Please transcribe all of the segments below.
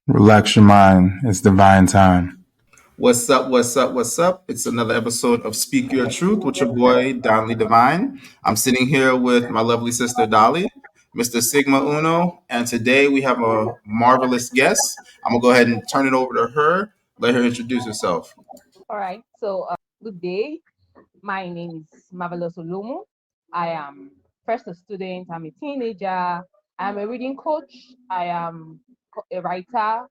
Relax your mind. It's divine time. What's up? What's up? What's up? It's another episode of Speak Your Truth with your boy, Danli Divine. I'm sitting here with my lovely sister, Dolly, Mr. Sigma Uno, and today we have a marvelous guest. I'm going to go ahead and turn it over to her, let her introduce herself. All right. Good day. My name is Marvelous Olumu. I am first a student. I'm a teenager. I'm a reading coach. I am a writer.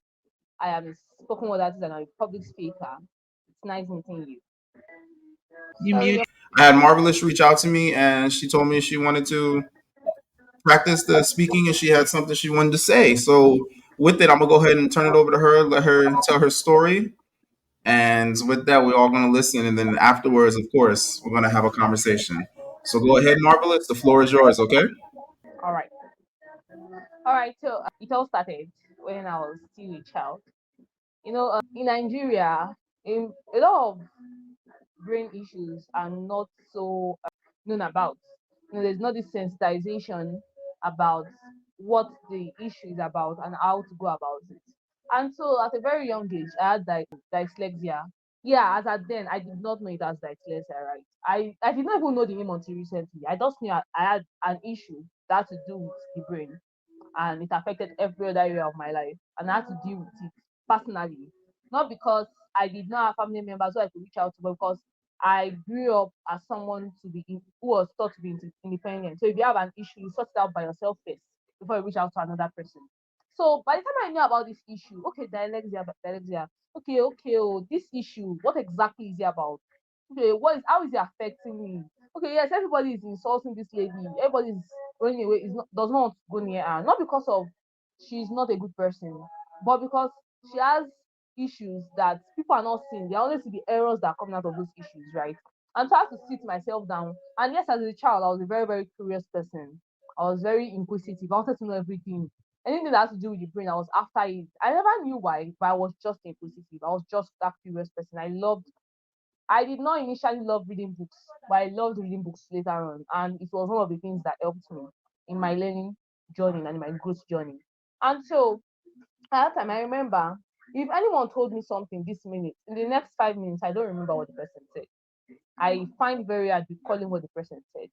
I am a spoken word artist and I'm a public speaker. It's nice meeting you. You mute. I had Marvelous reach out to me and she told me she wanted to practice the speaking and she had something she wanted to say. So, with it, I'm going to go ahead and turn it over to her, let her tell her story. And with that, we're all going to listen. And then afterwards, of course, we're going to have a conversation. So go ahead, Marvelous. The floor is yours, okay? All right. All right. It all started when I was still a child. In Nigeria, a lot of brain issues are not so known about. There's not this sensitization about what the issue is about and how to go about it. And so at a very young age, I had dyslexia. Yeah, as at then, I did not know it as dyslexia, right? I did not even know the name until recently. I just knew I had an issue that had to do with the brain and it affected every other area of my life. And I had to deal with it personally. Not because I did not have family members who I could reach out to, but because I grew up as someone who was taught to be independent. So if you have an issue, you sort it out by yourself first before you reach out to another person. So by the time I knew about this issue, okay, dyslexia, okay, oh, this issue, what exactly is it about? Okay, how is it affecting me? Okay, yes, everybody is insulting this lady. Everybody is running away. Does not want to go near her, not because of she's not a good person, but because she has issues that people are not seeing. They only see the errors that are coming out of those issues, right? And so I had to sit myself down. And yes, as a child, I was a very, very curious person. I was very inquisitive. I wanted to know everything. Anything that had to do with the brain, I was after it. I never knew why, but I was just inquisitive. I was just that curious person. I did not initially love reading books, but I loved reading books later on. And it was one of the things that helped me in my learning journey and in my growth journey. And so at that time, I remember if anyone told me something this minute, in the next 5 minutes, I don't remember what the person said. I find very hard recalling what the person said.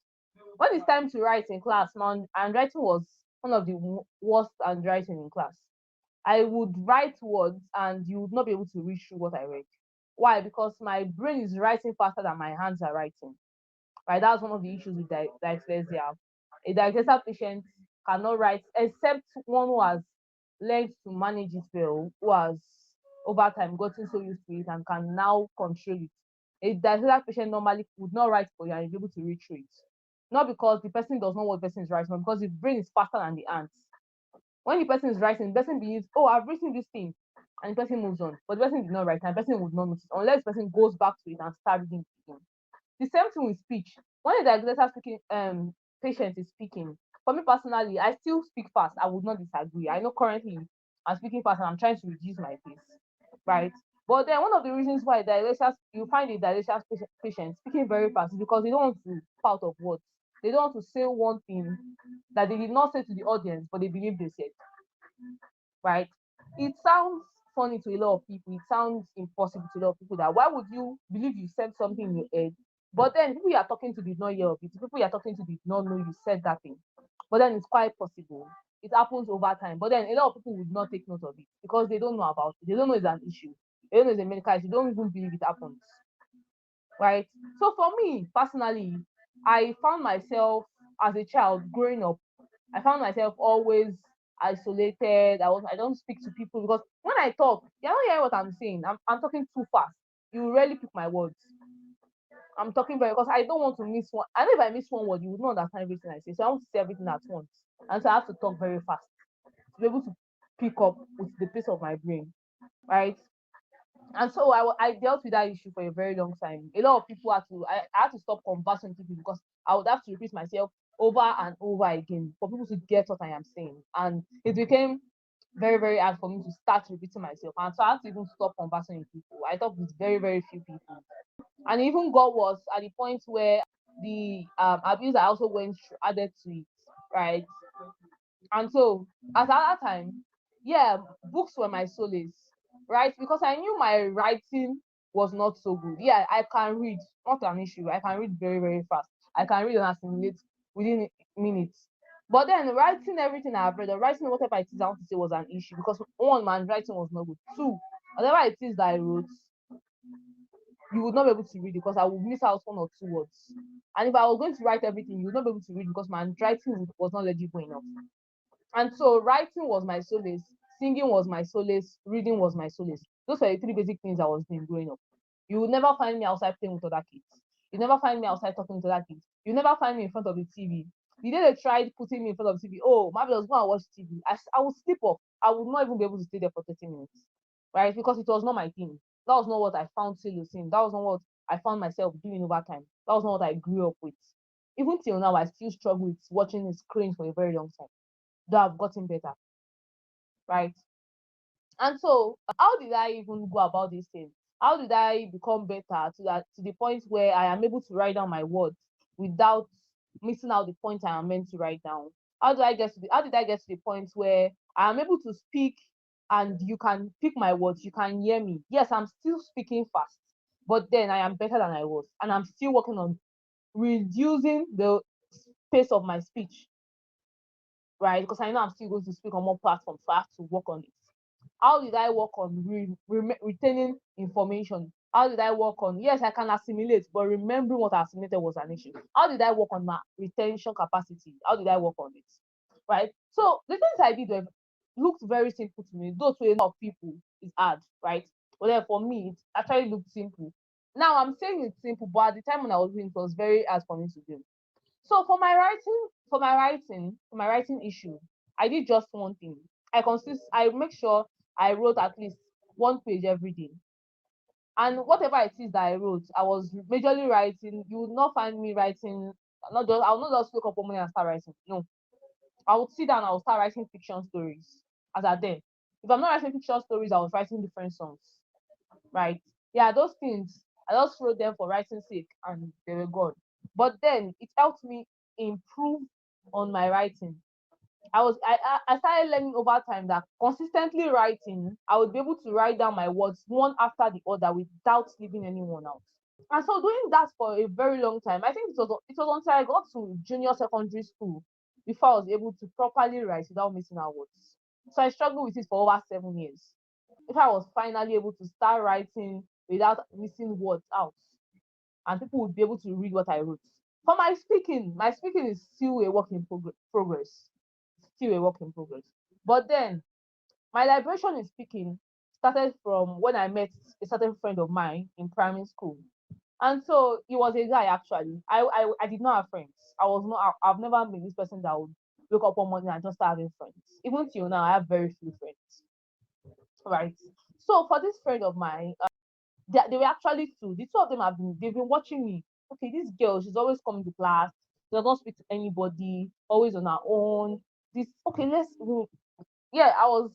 When it's time to write in class, man, handwriting was one of the worst handwriting in class. I would write words and you would not be able to read through what I read. Why? Because my brain is writing faster than my hands are writing. Right? That's one of the issues with dyslexia. A dyslexia patient cannot write except one who has learned to manage it well, who has over time gotten so used to it and can now control it. A dyslexia patient normally would not write for you and you'll be able to read through it. Not because the person does not know what the person is writing, but because the brain is faster than the hands. When the person is writing, the person believes, oh, I've written this thing, and the person moves on. But the person did not write, and the person would not notice unless the person goes back to it and start reading it again. The same thing with speech. When a dyslexia speaking patient is speaking, for me personally, I still speak fast. I would not disagree. I know currently I'm speaking fast and I'm trying to reduce my pace, right? But then one of the reasons why you find a dyslexia patient speaking very fast is because they don't want to pout of words. They don't want to say one thing that they did not say to the audience, but they believe they said, right? It sounds funny to a lot of people. It sounds impossible to a lot of people that why would you believe you said something in your head, but then people you are talking to did not hear of it. People you are talking to did not know you said that thing. But then it's quite possible. It happens over time. But then a lot of people would not take note of it because they don't know about it. They don't know it's an issue. They don't know it's a medical issue. They don't even believe it happens. Right? So for me personally, I found myself as a child growing up, I found myself always isolated. I don't speak to people because when I talk, you're not hearing what I'm saying. I'm talking too fast. You rarely pick my words. I'm talking very because I don't want to miss one. I know if I miss one word, you would not understand everything I say. So I want to say everything at once. And so I have to talk very fast to be able to pick up with the pace of my brain. Right. And so I dealt with that issue for a very long time. A lot of people I had to stop conversing with people because I would have to repeat myself over and over again for people to get what I am saying. And it became very, very hard for me to start repeating myself. And so I had to even stop conversing with people. I talked with very, very few people. And even God was at the point where the abuse I also went through added to it, right? And so at that time, yeah, books were my solace, right? Because I knew my writing was not so good. Yeah, I can read, not an issue. I can read very, very fast. I can read and assimilate within minutes. But then writing everything I've read, or writing whatever it is I want to say was an issue because one, my writing was not good. Two, whatever it is that I wrote, you would not be able to read because I would miss out one or two words. And if I was going to write everything, you would not be able to read because my writing was not legible enough. And so writing was my solace, singing was my solace, reading was my solace. Those were the three basic things I was doing growing up. You would never find me outside playing with other kids. You never find me outside talking to other kids. You never find me in front of the TV. The day they tried putting me in front of the TV, oh, Marvelous, go and watch TV. I would sleep off. I would not even be able to stay there for 30 minutes, right? Because it was not my thing. That was not what I found solace in. That was not what I found myself doing over time. That was not what I grew up with. Even till now, I still struggle with watching the screen for a very long time. Though I've gotten better, right? And so, how did I even go about this thing? How did I become better to the point where I am able to write down my words without missing out the point I am meant to write down? How did I get to the point where I am able to speak and you can pick my words, you can hear me? Yes, I'm still speaking fast, but then I am better than I was, and I'm still working on reducing the pace of my speech, right? Because I know I'm still going to speak on more platforms, so I have to work on it. How did I work on retaining information? How did I work on, yes, I can assimilate, but remembering what I assimilated was an issue. How did I work on my retention capacity? How did I work on it? Right? So the things I did were, looked very simple to me. Though to a lot of people, it's hard, right? But then for me, it actually looked simple. Now I'm saying it's simple, but at the time when I was doing it, was very hard for me to do. So for my writing issue, I did just one thing. I make sure I wrote at least one page every day. And whatever it is that I wrote, I was majorly writing. You would not find me writing, not just I will not just wake up one morning and start writing. No. I would sit down, I would start writing fiction stories as I then. If I'm not writing fiction stories, I was writing different songs. Right? Yeah, those things, I just wrote them for writing sake and they were gone. But then it helped me improve on my writing. I started learning over time that consistently writing, I would be able to write down my words one after the other without leaving anyone out. And so doing that for a very long time, I think it was until I got to junior secondary school before I was able to properly write without missing out words. So I struggled with it for over 7 years. If I was finally able to start writing without missing words out, and people would be able to read what I wrote. For my speaking is still a work in progress. Still a work in progress. But then my liberation in speaking started from when I met a certain friend of mine in primary school. And so he was a guy actually. I did not have friends. I've never been this person that would wake up one morning and just start having friends. Even till now, I have very few friends. Right. So for this friend of mine, they were actually two. The two of them they've been watching me. Okay, this girl, she's always coming to class. She does not speak to anybody. Always on her own. This okay. Yeah. I was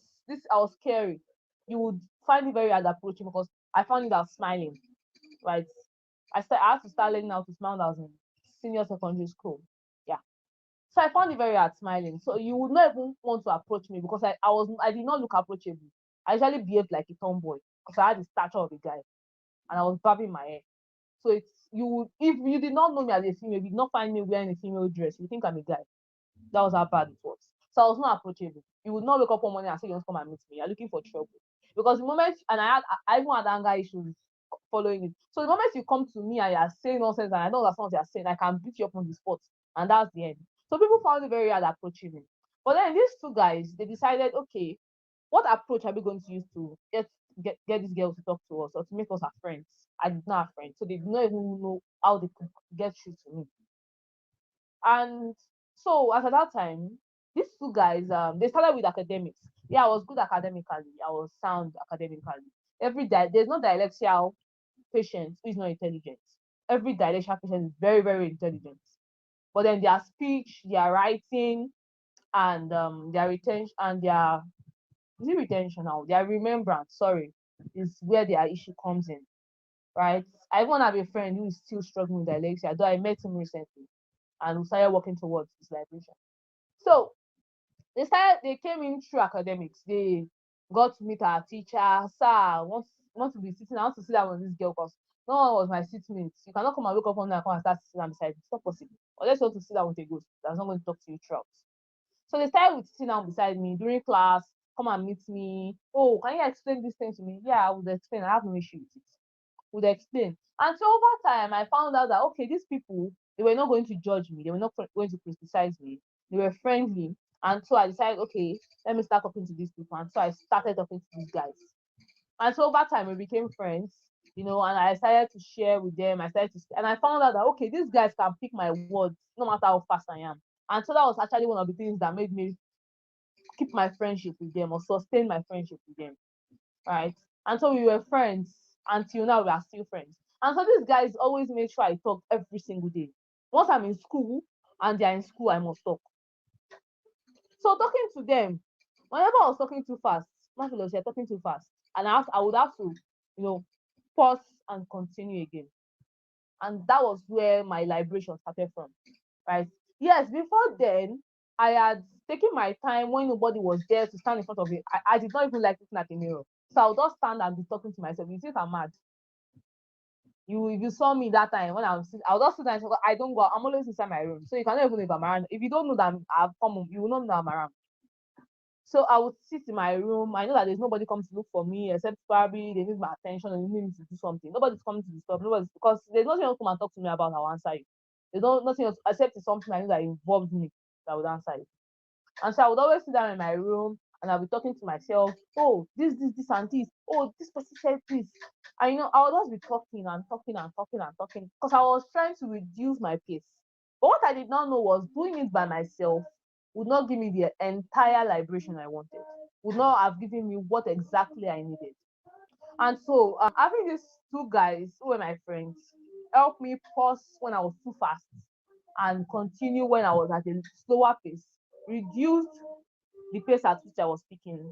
scary. You would find it very hard approaching because I found it out smiling. Right. I had to start learning how to smile when I was in senior secondary school. Yeah. So I found it very hard smiling. So you would not even want to approach me because I did not look approachable. I usually behaved like a tomboy because I had the stature of a guy and I was bobbing my hair. So if you did not know me as a female, you did not find me wearing a female dress, you think I'm a guy. That was how bad it was. So I was not approachable. You would not wake up one morning and say you want to come and meet me. You're looking for trouble. Because the moment and I even had anger issues following it. So the moment you come to me and you're saying nonsense and I know that's not what you're saying, I can beat you up on the spot. And that's the end. So people found it very hard approaching me. But then these two guys, they decided, okay, what approach are we going to use to get this girl to talk to us or to make us her friends? I did not have friends, so they did not even know how they could get through to me. And so as at that time, these two guys, they started with academics. Yeah, I was good academically. I was sound academically. Every day, there's no dyslexia patient who is not intelligent. Every dyslexia patient is very, very intelligent. But then their speech, their writing, and their retention and their is it retention now? Their remembrance, sorry, is where their issue comes in, right? I even have a friend who is still struggling with dyslexia, though I met him recently and we started working towards his liberation. So They came in through academics. They got to meet our teacher. Sir, want to be sitting, I want to sit down with this girl because no one was my seatmate. You cannot come and wake up one night and come and start sitting down beside me. It's not possible. Unless you want to sit down with a ghost that's not going to talk to you throughout. So they started with sitting down beside me during class, come and meet me. Oh, can you explain this thing to me? Yeah, I would explain. I have no issue with it. Would explain. And so over time, I found out that okay, these people, they were not going to judge me, they were not going to criticize me, they were friendly. And so I decided, okay, let me start talking to these people. And so I started talking to these guys. And so over time, we became friends, and I started to share with them. And I found out that okay, these guys can pick my words no matter how fast I am. And so that was actually one of the things that made me keep my friendship with them or sustain my friendship with them, right? And so we were friends until now we are still friends. And so these guys always make sure I talk every single day. Once I'm in school and they're in school, I must talk. So talking to them, whenever I was talking too fast, my fellows, you're talking too fast. And I would have to, pause and continue again. And that was where my liberation started from, right? Yes, before then, I had taken my time when nobody was there to stand in front of it. I did not even like looking at the mirror. So I would just stand and be talking to myself. You think I'm mad? If you saw me that time when I'll just sit down and say, I don't go. I'm always inside my room. So you cannot even know if I'm around. If you don't know that I've come home, you will not know I'm around. So I would sit in my room. I know that there's nobody comes to look for me except probably they need my attention or they need me to do something. Nobody's coming to disturb. Nobody's because there's nothing else to come and talk to me about. I'll answer you. There's nothing else except it's something I know that involves me that would answer you. And so I would always sit down in my room and I'll be talking to myself. Oh, this, and this. Oh, this person said this. And I would just be talking and talking and talking and talking because I was trying to reduce my pace. But what I did not know was doing it by myself would not give me the entire liberation I wanted, would not have given me what exactly I needed. And so having these two guys who were my friends helped me pause when I was too fast and continue when I was at a slower pace, reduced the pace at which I was speaking.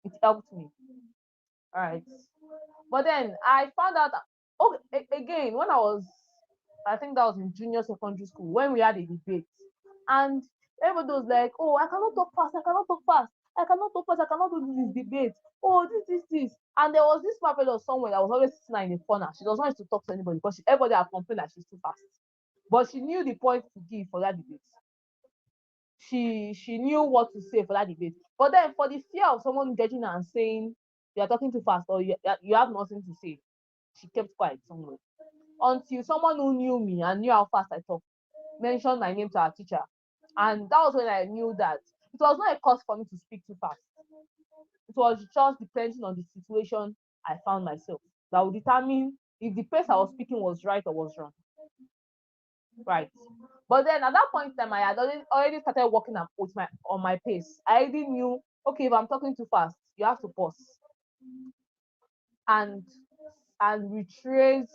It helped me. All right. But then I found out, again, when I think that was in junior secondary school, when we had a debate. And everybody was like, oh, I cannot talk fast, I cannot talk fast, I cannot talk fast, I cannot do this debate. Oh, this. And there was this marvelous somewhere that was always sitting in the corner. She does not used to talk to anybody because everybody had complained that she's too fast. But she knew the point to give for that debate. She knew what to say for that debate. But then for the fear of someone judging her and saying you are talking too fast or you have nothing to say, she kept quiet somewhere. Until someone who knew me and knew how fast I talk mentioned my name to our teacher. And that was when I knew that it was not a cause for me to speak too fast. It was just depending on the situation I found myself that would determine if the pace I was speaking was right or was wrong. Right. But then at that point in time, I had already started working on my pace. I already knew, okay, if I'm talking too fast, you have to pause and retrace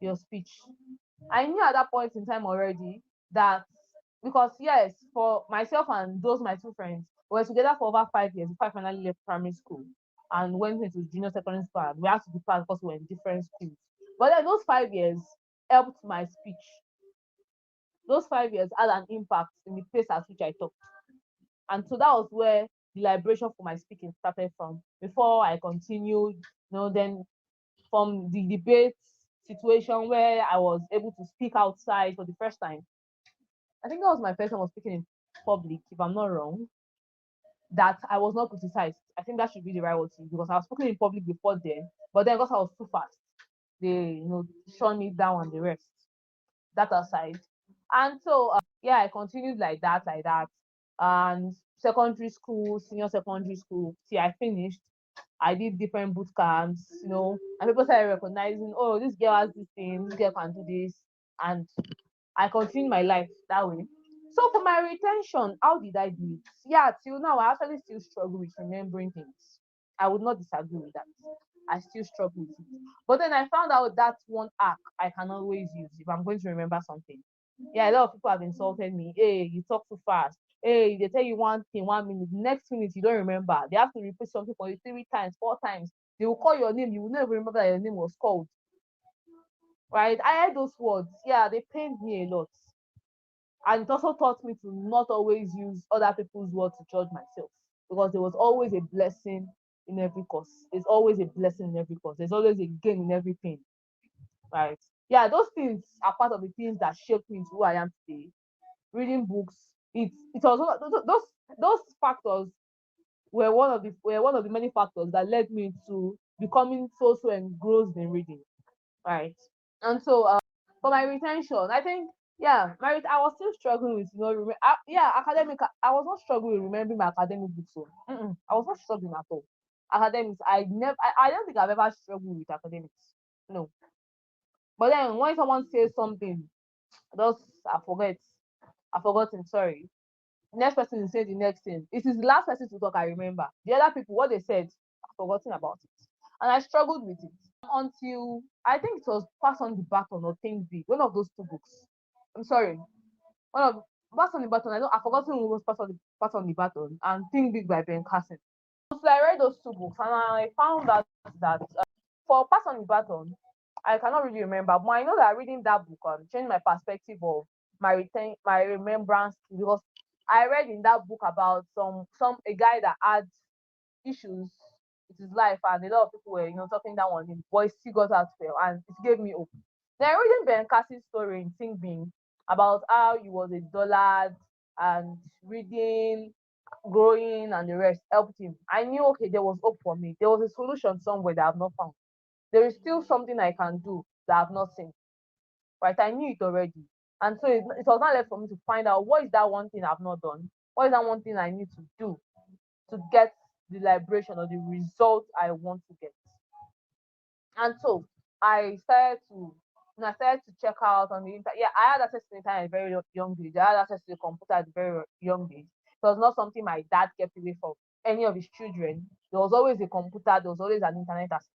your speech. I knew at that point in time already that because yes, for myself and those my two friends, we were together for over 5 years before I finally left primary school and went into junior secondary school. We had to depart because we were in different schools. But then those 5 years helped my speech. Those 5 years had an impact in the pace at which I talked. And so that was where the liberation for my speaking started from. Before I continued, then from the debate situation where I was able to speak outside for the first time. I think that was my first time I was speaking in public, if I'm not wrong, that I was not criticized. I think that should be the right word to use because I was speaking in public before then, but then because I was too fast, they, shut me down and the rest. That aside. And so, yeah, I continued like that. And secondary school, senior secondary school, see, I finished. I did different boot camps, and people started recognizing, oh, this girl has this thing, this girl can do this. And I continued my life that way. So for my retention, how did I do it? Yeah, till now, I actually still struggle with remembering things. I would not disagree with that. I still struggle with it. But then I found out that one hack I can always use if I'm going to remember something. Yeah, a lot of people have insulted me. Hey, you talk too fast. Hey, they tell you one thing 1 minute, next minute you don't remember. They have to repeat something for you 3 times, 4 times. They will call your name, you will never remember that your name was called. Right? I heard those words. Yeah, they pained me a lot. And it also taught me to not always use other people's words to judge myself, because there was always a blessing in every course. There's always a blessing in every course. There's always a gain in everything, right? Yeah, those things are part of the things that shaped me into who I am today. Reading books, it was those factors were one of the many factors that led me to becoming so engrossed in reading, right? And so for my retention, I think, yeah, I was still struggling with, yeah, academic. I was not struggling with remembering my academic books. So I was not struggling at all. Academics, I don't think I've ever struggled with academics. No. But then when someone says something, just I forgotten. Sorry. Next person is saying the next thing. It is the last person to talk. I remember the other people what they said. I've forgotten about it, and I struggled with it until I think it was Pass on the Baton or Think Big. One of those two books. I'm sorry. One of Pass on the Baton. I've forgotten who was Pass on the Baton and Think Big by Ben Carson. So I read those two books and I found out that for Pass on the Baton, I cannot really remember, but I know that reading that book changed my perspective of my remembrance, because I read in that book about a guy that had issues with his life, and a lot of people were talking down on him, but he still got out well, and it gave me hope. Then reading Ben Cassie's story in Think Being about how he was a dullard, and reading, growing, and the rest helped him. I knew, okay, there was hope for me. There was a solution somewhere that I've not found. There is still something I can do that I've not seen. Right? I knew it already. And so it was not left for me to find out what is that one thing I've not done? What is that one thing I need to do to get the liberation or the result I want to get? And so I started to check out on the internet. Yeah, I had access to the internet at a very young age. I had access to the computer at a very young age. It was not something my dad kept away from any of his children. There was always a computer, there was always an internet access.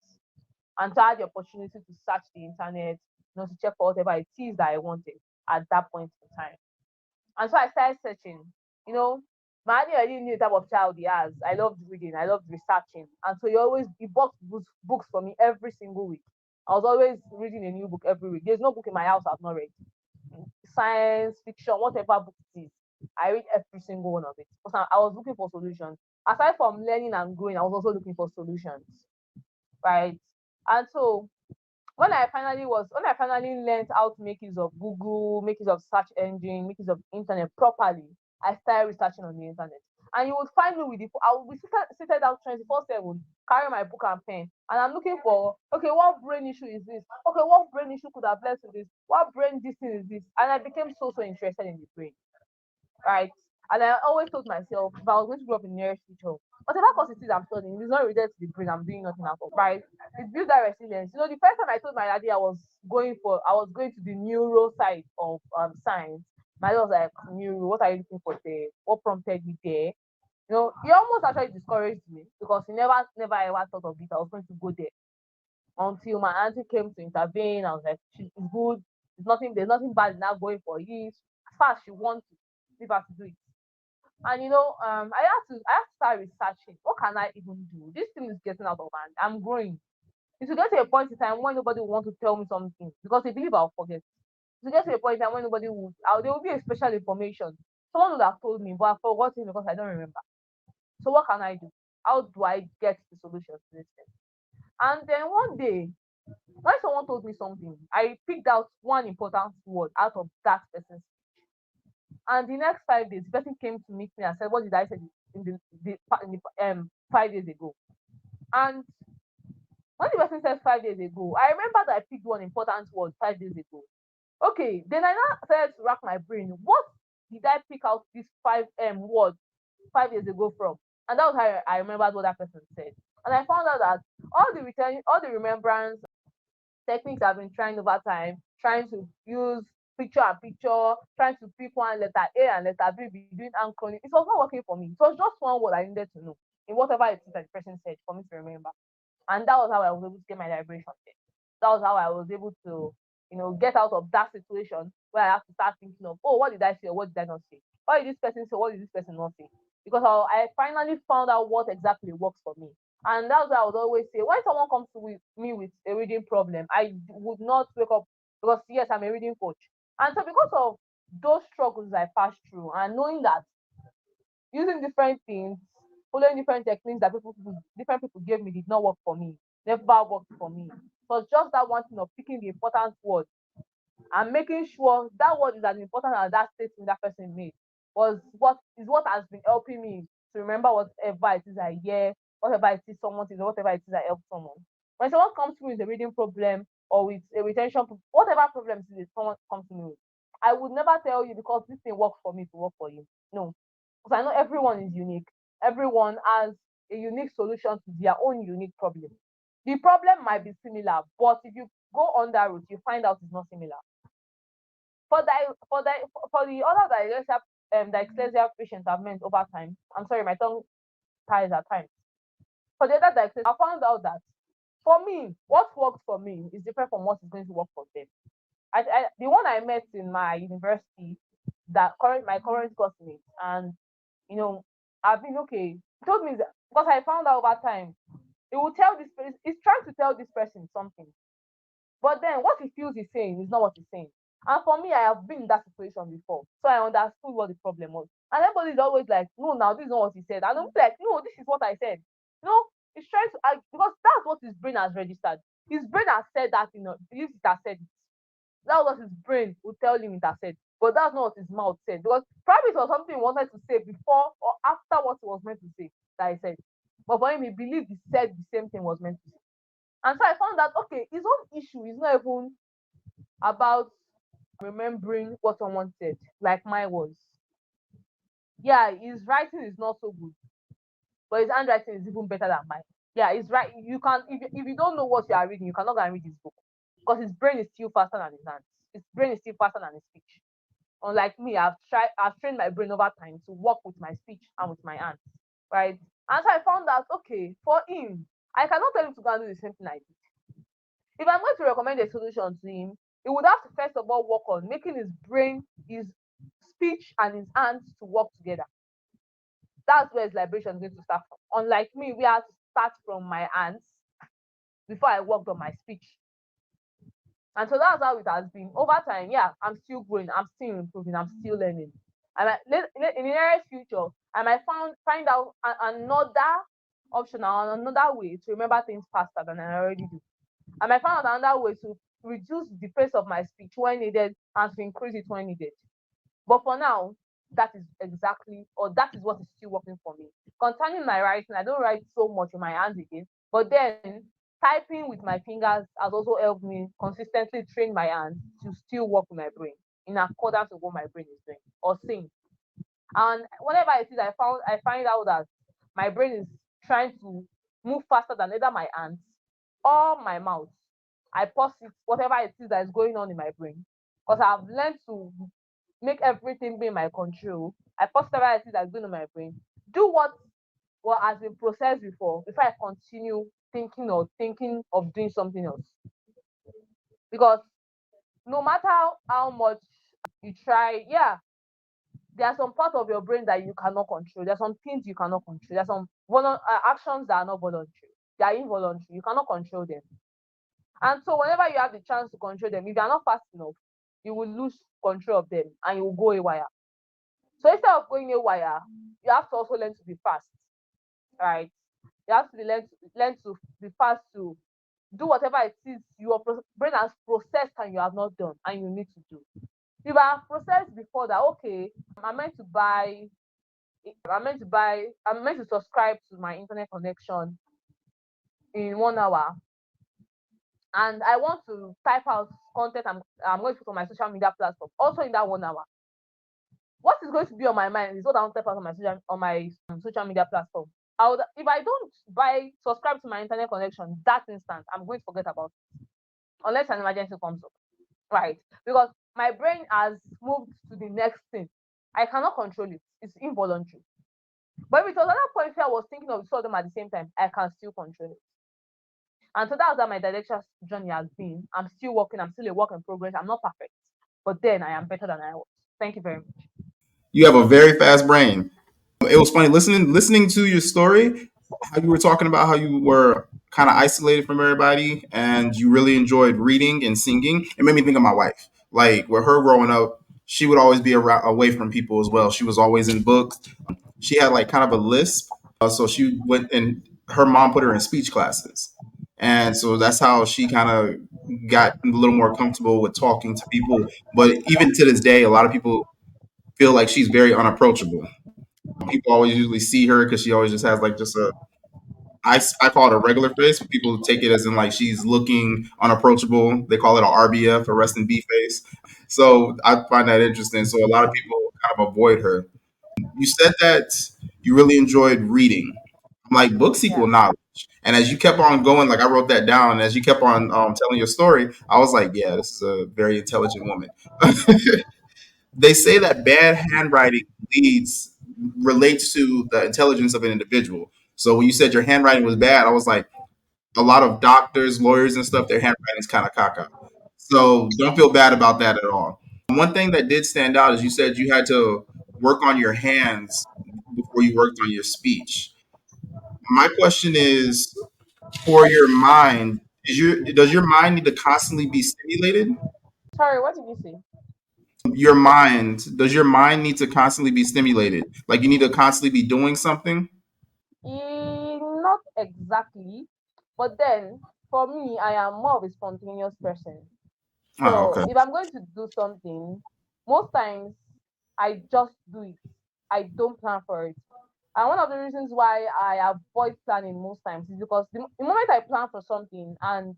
And so I had the opportunity to search the internet, to check for whatever it is that I wanted at that point in time. And so I started searching. You know, my daddy already knew the type of child he has. I loved reading, I loved researching. And so he bought books for me every single week. I was always reading a new book every week. There's no book in my house I've not read. Science, fiction, whatever book it is, I read every single one of it. Because I was looking for solutions. Aside from learning and growing, I was also looking for solutions. Right. And so when I finally learned how to make use of Google, make use of search engine, make use of internet properly, I started researching on the internet. And you would find me I would be seated out 24/7, carry my book and pen, and I'm looking for, okay, what brain issue is this? Okay, what brain issue could have led to this? What brain this thing is this? And I became so interested in the brain, right? And I always told myself, if I was going to grow up in the nearest future, whatever course it is I'm studying, it's not related to the brain, I'm doing nothing at all, right? It builds that resilience. The first time I told my daddy I was going to the neuro side of science, my dad was like, neuro, what are you looking for there? What prompted you there? He almost actually discouraged me, because he never ever thought of it. I was going to go there until my auntie came to intervene. I was like, she's good. There's nothing bad in that going for it. As far as she wants to, leave her to do it. And I have to start researching. What can I even do? This thing is getting out of hand. I'm growing. It will get to a point in time when nobody will want to tell me something, because they believe I'll forget. It will get to a point in time when there will be a special information. Someone would have told me, but I've forgotten because I don't remember. So what can I do? How do I get the solution to this thing? And then one day, when someone told me something, I picked out one important word out of that person's. And the next 5 days, the person came to meet me and said, "What did I say in the 5 days ago?" And when the person said 5 days ago, I remember that I picked one important word 5 days ago. Okay, then I now started to rack my brain. What did I pick out this five word 5 days ago from? And that was how I remembered what that person said. And I found out that all the remembrance techniques I've been trying over time, trying to use picture and picture, trying to pick one letter A and letter B, be doing anchoring. It was not working for me. It was just one word I needed to know in whatever it is that the person said for me to remember. And that was how I was able to get my liberation there. That was how I was able to, get out of that situation where I have to start thinking of, oh, what did I say or what did I not say? What did this person say? What did this person not say? Because I finally found out what exactly works for me. And that's why I would always say, when someone comes to me with a reading problem, I would not wake up, because yes, I'm a reading coach. And so because of those struggles I passed through, and knowing that using different things, following different techniques that different people gave me did not work for me, never worked for me. It was just that one thing of picking the important word and making sure that word is as important as that statement that person made what has been helping me to remember whatever it is I hear, whatever it is someone says, or whatever it is I help someone. When someone comes to me with a reading problem or with a retention, whatever problem it is someone comes to me with, I would never tell you because this thing works for me to work for you. No, because I know everyone is unique. Everyone has a unique solution to their own unique problem. The problem might be similar, but if you go on that route, you find out it's not similar. For the other dyslexia patients I've met over time, I'm sorry, my tongue ties at times. For the other dyslexia, I found out that for me, what works for me is different from what is going to work for them. The one I met in my university, my current classmate, and you know, I've been okay. He told me that because I found out over time, he will tell this person, he's trying to tell this person something, but then what he feels he's saying is not what he's saying. And for me, I have been in that situation before. So I understood what the problem was. And everybody's always like, no, now this is not what he said. And I'm like, no, this is what I said. No, he's trying to because that's what his brain has registered. His brain has said that, believes it has said it. That's what his brain would tell him it has said. But that's not what his mouth said. Because probably it was something he wanted to say before or after what he was meant to say that he said. But for him, he believed he said the same thing was meant to say. And so I found that okay, his own issue is not even about remembering what someone said, like mine was. Yeah, his writing is not so good, but his handwriting is even better than mine. Yeah, he's right. You can if you don't know what you are reading, you cannot go and read his book because his brain is still faster than his hands. His brain is still faster than his speech. Unlike me, I've trained my brain over time to work with my speech and with my hands, right? And so I found out okay, for him, I cannot tell him to go and do the same thing I did. If I'm going to recommend a solution to him, he would have to first of all work on making his brain, his speech, and his hands to work together. That's where his liberation is going to start from. Unlike me, we have to start from my hands before I worked on my speech. And so that's how it has been. Over time, yeah, I'm still growing, I'm still improving, I'm still learning. And in the nearest future, I might find out another option or another way to remember things faster than I already do. I might find out another way to reduce the pace of my speech when needed and to increase it when needed. But for now, that is what is still working for me. Concerning my writing, I don't write so much with my hands again, but then typing with my fingers has also helped me consistently train my hands to still work with my brain in accordance with what my brain is doing or saying. And whenever I see that I find out that my brain is trying to move faster than either my hands or my mouth, I pause it, whatever it is that is going on in my brain. Because I've learned to make everything be in my control. I pause whatever it is that's going on in my brain. Do what has been processed before I continue thinking of doing something else. Because no matter how much you try, yeah, there are some parts of your brain that you cannot control. There are some things you cannot control. There are some actions that are not voluntary. They are involuntary. You cannot control them. And so whenever you have the chance to control them, if you are not fast enough, you will lose control of them and you will go haywire. So instead of going haywire, you have to also learn to be fast, right? You have to learn to be fast to do whatever it is your brain has processed and you have not done and you need to do. If I have processed before that, okay, I'm meant to buy, I'm meant to subscribe to my internet connection in 1 hour, and I want to type out content I'm going to put on my social media platform also in that 1 hour. What is going to be on my mind is what I want to type out on my social media platform. If I don't subscribe to my internet connection that instant, I'm going to forget about it unless an emergency comes up, right? Because my brain has moved to the next thing. I cannot control it. It's involuntary. But if it was another point where I was thinking of two of them at the same time, I can still control it. And so that's how my dyslexia journey has been. I'm still working. I'm still a work in progress. I'm not perfect, but then I am better than I was. Thank you very much. You have a very fast brain. It was funny listening to your story, how you were talking about how you were kind of isolated from everybody and you really enjoyed reading and singing. It made me think of my wife. Like with her growing up, she would always be away from people as well. She was always in books. She had like kind of a lisp, so she went and her mom put her in speech classes, and so that's how she kind of got a little more comfortable with talking to people. But even to this day, a lot of people feel like she's very unapproachable. People always usually see her because she always just has like just a I call it a regular face, but people take it as in like she's looking unapproachable. They call it a RBF, a rest in B face. So I find that interesting. So a lot of people kind of avoid her. You said that you really enjoyed reading. Like books equal Yeah. knowledge. And as you kept on going, like I wrote that down, and as you kept on telling your story, I was like, yeah, this is a very intelligent woman. They say that bad handwriting leads relates to the intelligence of an individual. So when you said your handwriting was bad, I was like, a lot of doctors, lawyers, and stuff, their handwriting is kind of caca. So don't feel bad about that at all. One thing that did stand out is you said you had to work on your hands before you worked on your speech. My question is, for your mind, does your mind need to constantly be stimulated? Sorry, what did you say? Does your mind need to constantly be stimulated? Like you need to constantly be doing something? Not exactly, but then for me, I am more of a spontaneous person. Oh, So okay. if I'm going to do something, most times I just do it. I don't plan for it. And one of the reasons why I avoid planning most times is because the moment I plan for something and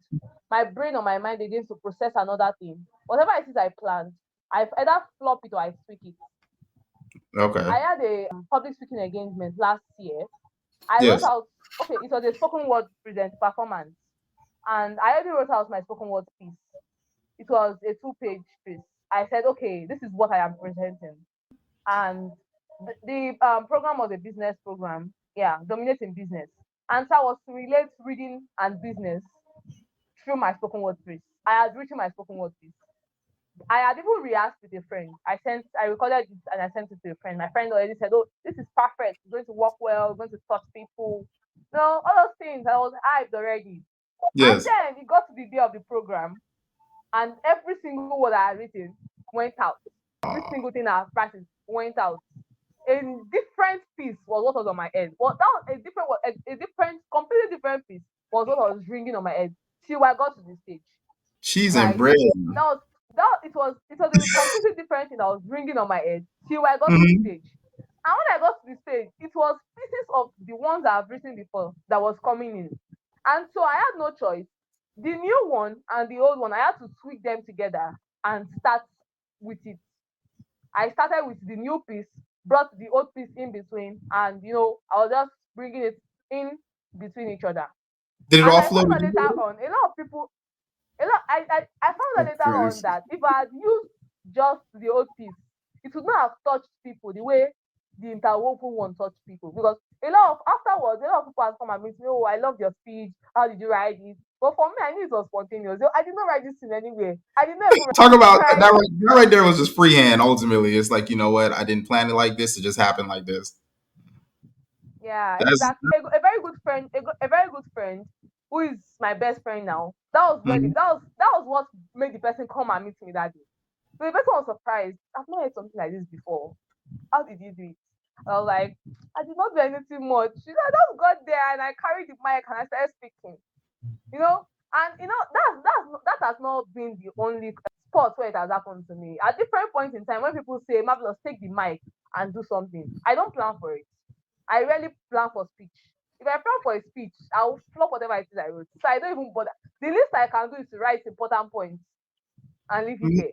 my brain or my mind begins to process another thing, whatever it is I planned, I've either flop it or I tweak it. Okay. I had a public speaking engagement last year. I wrote Yes. out, okay, it was a spoken word present performance, and I already wrote out my spoken word piece. It was a two-page piece. I said, okay, this is what I am presenting, and the program was a business program, yeah, dominating business, and so I was to relate reading and business through my spoken word piece. I had written my spoken word piece. I had even rehearsed with a friend. I recorded it and I sent it to a friend. My friend already said, "Oh, this is perfect. It's going to work well. It's going to touch people." All those things. I was hyped already. And Yes. then it got to the day of the program, and every single word I had written went out. Every single thing I had practiced went out. A different piece was what was on my head. Well, that was a different, completely different piece was what was ringing on my head till I got to the stage. Cheese and Right? bread. That was it was a completely different thing that was ringing on my head till I got to the Hmm. stage. And when I got to the stage, it was pieces of the ones I've written before that was coming in. And so I had no choice. The new one and the old one, I had to tweak them together and start with it. I started with the new piece, brought the old piece in between, and I was just bringing it in between each other. Did it And all I flow found out later together? on, a lot of people I found out later Okay. on that if I had used just the old piece, it would not have touched people the way the interwoven one touched people. Because afterwards, a lot of people have come and meet me, oh, I love your speech. How did you write it? But for me, I knew it was spontaneous. I did not write this in anywhere. I did not even Talk about write. that right there was just freehand. Ultimately, it's like you know what? I didn't plan it like this. It just happened like this. Yeah, That's exactly. A very good friend, a very good friend, who is my best friend now. mhm. That was what made the person come and meet me that day. So the person was surprised. I've not heard something like this before. How did you do it? I was like, I did not do anything much. I just got there and I carried the mic and I started speaking. And that has not been the only spot where it has happened to me. At different points in time, when people say, Marvelous, take the mic and do something, I don't plan for it. I rarely plan for speech. If I plan for a speech, I'll flop whatever it is I wrote. So I don't even bother. The least I can do is to write important points and leave it there.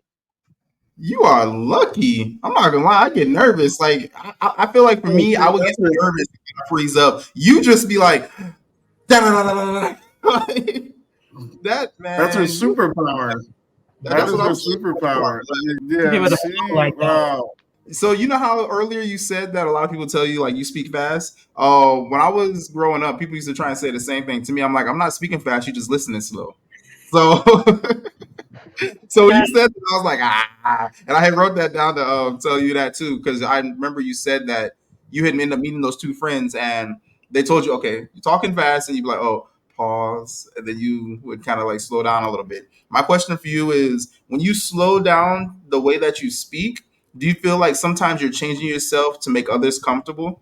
You are lucky. I'm not gonna lie. I get nervous. Like I feel like for Oh, me, I see, would get nervous and freeze up. You just be like, da da da da da. Like, that that's her man. superpower. That That's is what her I'm saying. superpower. Give Yeah, it a flow see, like that. wow. So you know how earlier you said that a lot of people tell you like you speak fast. When I was growing up, people used to try and say the same thing to me. I'm like, I'm not speaking fast. You just listening slow. So, so when Yeah, you said that, I was like, and I had wrote that down to tell you that too because I remember you said that you had ended up meeting those two friends and they told you, okay, you're talking fast, and you'd be like, oh, pause, and then you would kind of like slow down a little bit. My question for you is, when you slow down the way that you speak, do you feel like sometimes you're changing yourself to make others comfortable?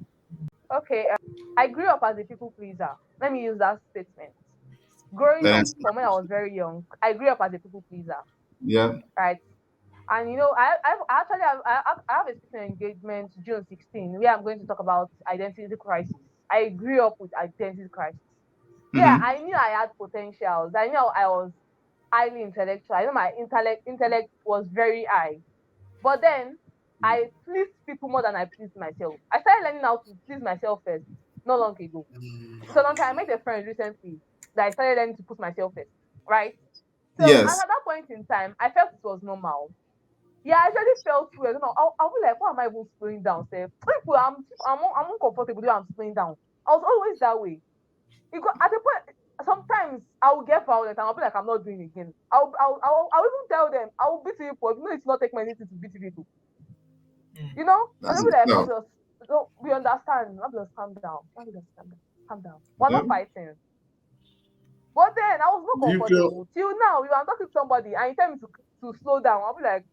Okay, I grew up as a people pleaser. Let me use that statement. Growing That up, answer. from when I was very young, I grew up as a people pleaser, Yeah. right? And I actually I have a speaking engagement June 16 where I'm going to talk about identity crisis. I grew up with identity crisis. Yeah, Mm-hmm. I knew I had potentials. I knew I was highly intellectual. I know my intellect was very high. But then I pleased people more than I pleased myself. I started learning how to please myself first, not long ago. So long I met a friend recently that I started learning to put myself first, right? So and Yes. at that point in time, I felt it was normal. Yeah, I actually felt weird. I'll be like, why am I even slowing down? Say, people, I'm uncomfortable when I'm slowing down. I was always that way. At the point, sometimes I will get violent and I'll be like, I'm not doing it again. I'll even tell them, I will beat people. You know, it's not take anything to beat people. And That's they'll be like, no. Marvelous, no, we understand. Marvelous, calm down. Marvelous, calm down. Calm down. We're Yep. not fighting. But then I was not Do you feel comfortable. Till now, if I'm talking to somebody and you tell me to slow down, I'll be like,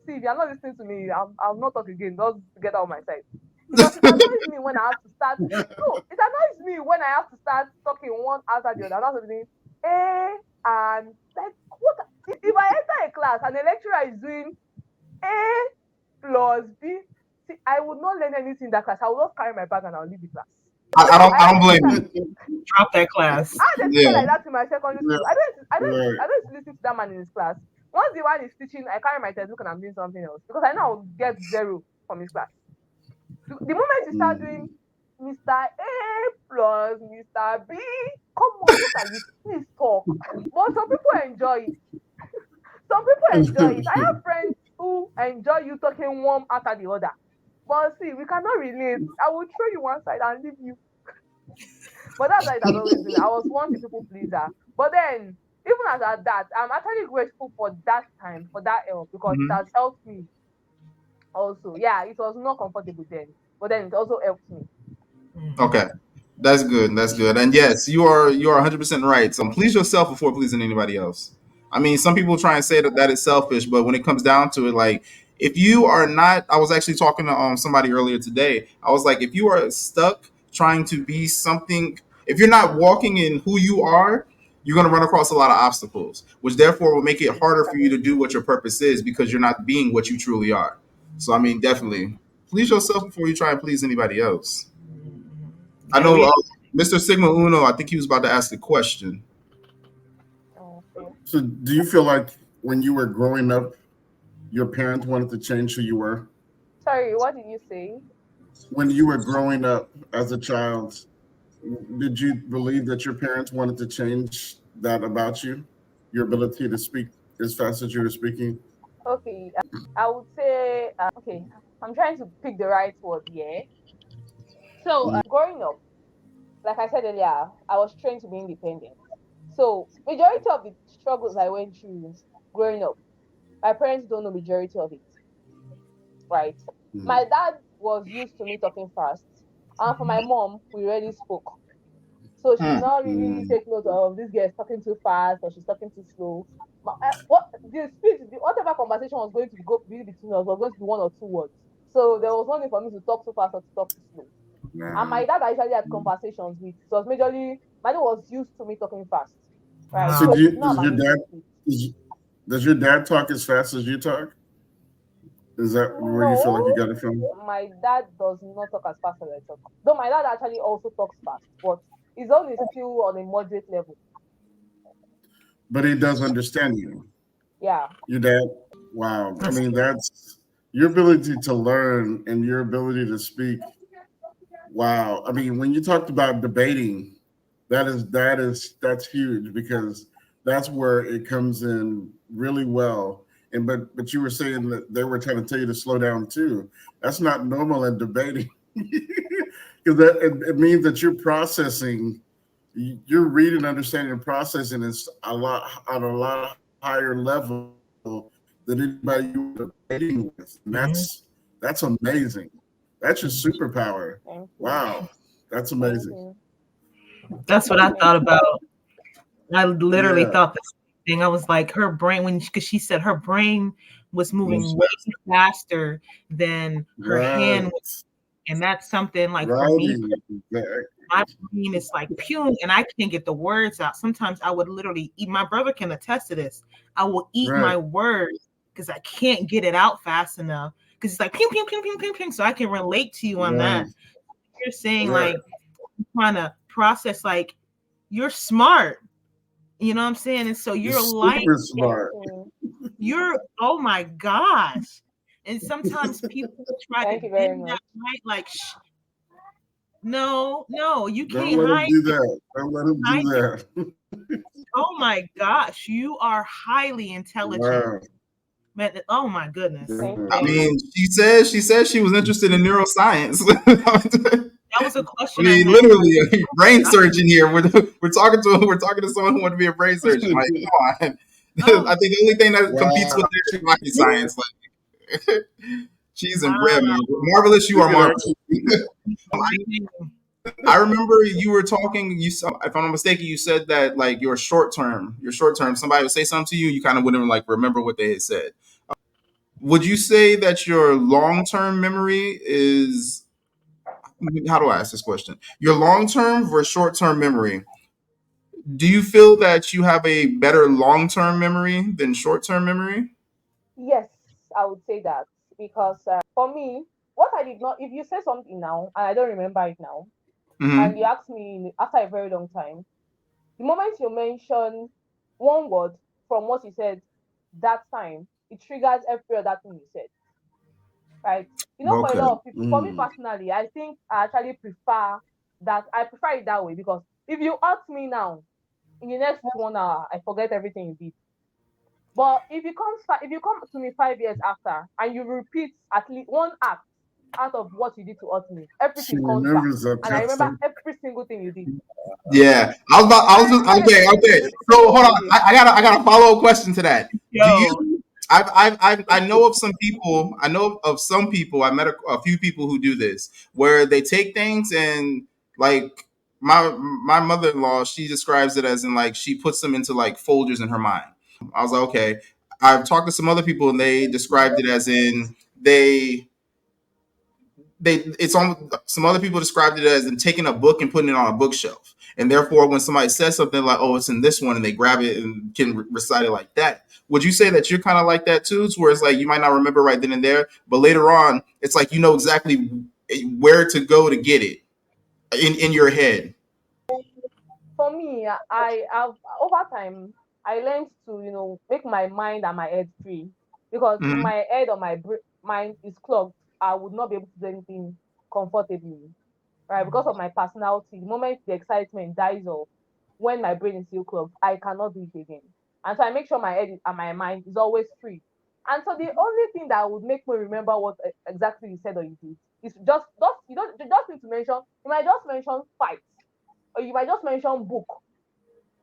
see, if you're not listening to me, I'll not talk again. Just get out of my sight. Because it annoys me when I have to start. No, it annoys me when I have to start talking one after the other. That's something. And like, what? If I enter a class and the lecturer is doing A plus B, see, I would not learn anything in that class. I will just carry my bag and I'll leave the class. I I don't had a blame teacher. you. Drop that class. I had a teacher Yeah. like that in my secondary yeah, school. right. I don't listen to that man in his class. Once the one is teaching, I carry my textbook and I'm doing something else because I know I'll get zero from his class. The moment you start doing Mr. A plus Mr. B, come on, what are you? Please talk. But some people enjoy it. Some people enjoy it. I have friends who enjoy you talking one after the other. But see, we cannot relate. I will throw you one side and leave you. But that's how it has always been. I was once a people pleaser. But then, even as at that, I'm actually grateful for that time, for that help, because it Mhm. has helped me also. Yeah, it was not comfortable then, but then it also helped me. Okay. That's good. That's good. And yes, you are 100% right. So please yourself before pleasing anybody else. I mean, some people try and say that it's selfish, but when it comes down to it, like if you are not, I was actually talking to somebody earlier today. I was like, if you are stuck trying to be something, if you're not walking in who you are, you're going to run across a lot of obstacles, which therefore will make it harder for you to do what your purpose is because you're not being what you truly are. So I mean, definitely please yourself before you try and please anybody else. I And know we Mr. Sigma Uno, I think he was about to ask a question. Okay. So, do you feel like when you were growing up, your parents wanted to change who you were? Sorry, what did you say? When you were growing up as a child, did you believe that your parents wanted to change that about you? Your ability to speak as fast as you were speaking? Okay, I would say, okay, I'm trying to pick the right word here. So, growing up, like I said earlier, I was trained to be independent. So, majority of the struggles I went through growing up, my parents don't know majority of it, right? Mm. My dad was used to me talking fast, and for my mom, we already spoke. So she did Hmm. not really Mm. take note of this girl is talking too fast or she's talking too slow. What the speech, whatever conversation was going to be between us was going to be one or two words. So there was no need for me to talk too fast or to talk too slow. And my Wow. dad I usually had conversations with. So it was majorly my dad was used to me talking fast, right? So, wow. So do she you, did not does allow your me to dad speak. does, does your dad talk as fast as you talk? Is that where you feel No, like you got it from? my dad does not talk as fast as I talk. Though my dad actually also talks fast, but his own is still on a moderate level. But he does understand you. Yeah. Your dad. Wow. I That's mean, good. that's your ability to learn and your ability to speak. Wow. I mean, when you talked about debating, that's huge because that's where it comes in really well. And but you were saying that they were trying to tell you to slow down too. That's not normal in debating because it means that you're processing, you're reading, understanding, and processing is a lot on a lot higher level than anybody you were debating with. And Mhm. that's amazing. That's your superpower. Thank you. Wow, that's Thank amazing. you. That's what I Thank thought you. about I literally thought the same thing. I was like, her brain, because she said her brain was moving way faster than her hand was. And that's something like for me, my brain is like pew, and I can't get the words out. Sometimes I would literally eat. My brother can attest to this. I will eat my words because I can't get it out fast enough. Because it's like pew, pew, pew, pew, pew, pew. So I can relate to you on that. You're saying like trying to process, like you're smart. You know what I'm saying? And so you're like super smart. You're oh my gosh. And sometimes people try to get that right, like no, you can't hide. Don't let him do that. Oh my gosh, you are highly intelligent. Man, oh my goodness. I mean, she said she was interested in neuroscience. That was a question. I mean, literally a brain surgeon here. We're talking to someone who wanted to be a brain surgeon. Like, come on. I think the only thing that competes with that is rocket science. Like cheese and bread, man. Marvelous, you are marvelous. I remember you were talking. If I'm not mistaken, you said that like your short term, somebody would say something to you, you kind of wouldn't like remember what they had said. Would you say that your long term memory is? How do I ask this question? Your long term versus short term memory. Do you feel that you have a better long term memory than short term memory? Yes, I would say that because for me, what I did not, if you say something now and I don't remember it now, and you Mm-hmm. ask me after a very long time, the moment you mention one word from what you said that time, it triggers every other thing you said, right? For a Okay. lot of people, for me personally, I think I actually prefer that. I prefer it that way because if you ask me now, in the next 1 hour, I forget everything you did. But if you come to me 5 years after and you repeat at least one act out of what you did to hurt me, She everything comes back, remembers that and I remember person. every single thing you did. Yeah, I was just okay. So hold on, I got a follow up question to that. Do you? I know of some people. I know of some people. I met a few people who do this, where they take things and like my mother in law. She describes it as in like she puts them into like folders in her mind. I was like, okay. I've talked to some other people and they described it as in they it's on some other people described it as in taking a book and putting it on a bookshelf, and therefore when somebody says something like, oh, it's in this one, and they grab it and can recite it like that. Would you say that you're kind of like that too, to where it's like you might not remember right then and there, but later on it's like you know exactly where to go to get it in your head? For me, I have over time I learned to make my mind and my head free because if Mm-hmm. my head or my mind is clogged, I would not be able to do anything comfortably, right? Because of my personality, the moment the excitement dies off, when my brain is still clogged, I cannot do it again. And so I make sure my head and my mind is always free. And so the only thing that would make me remember what exactly you said or you did is just you just need to mention. You might just mention fight, or you might just mention book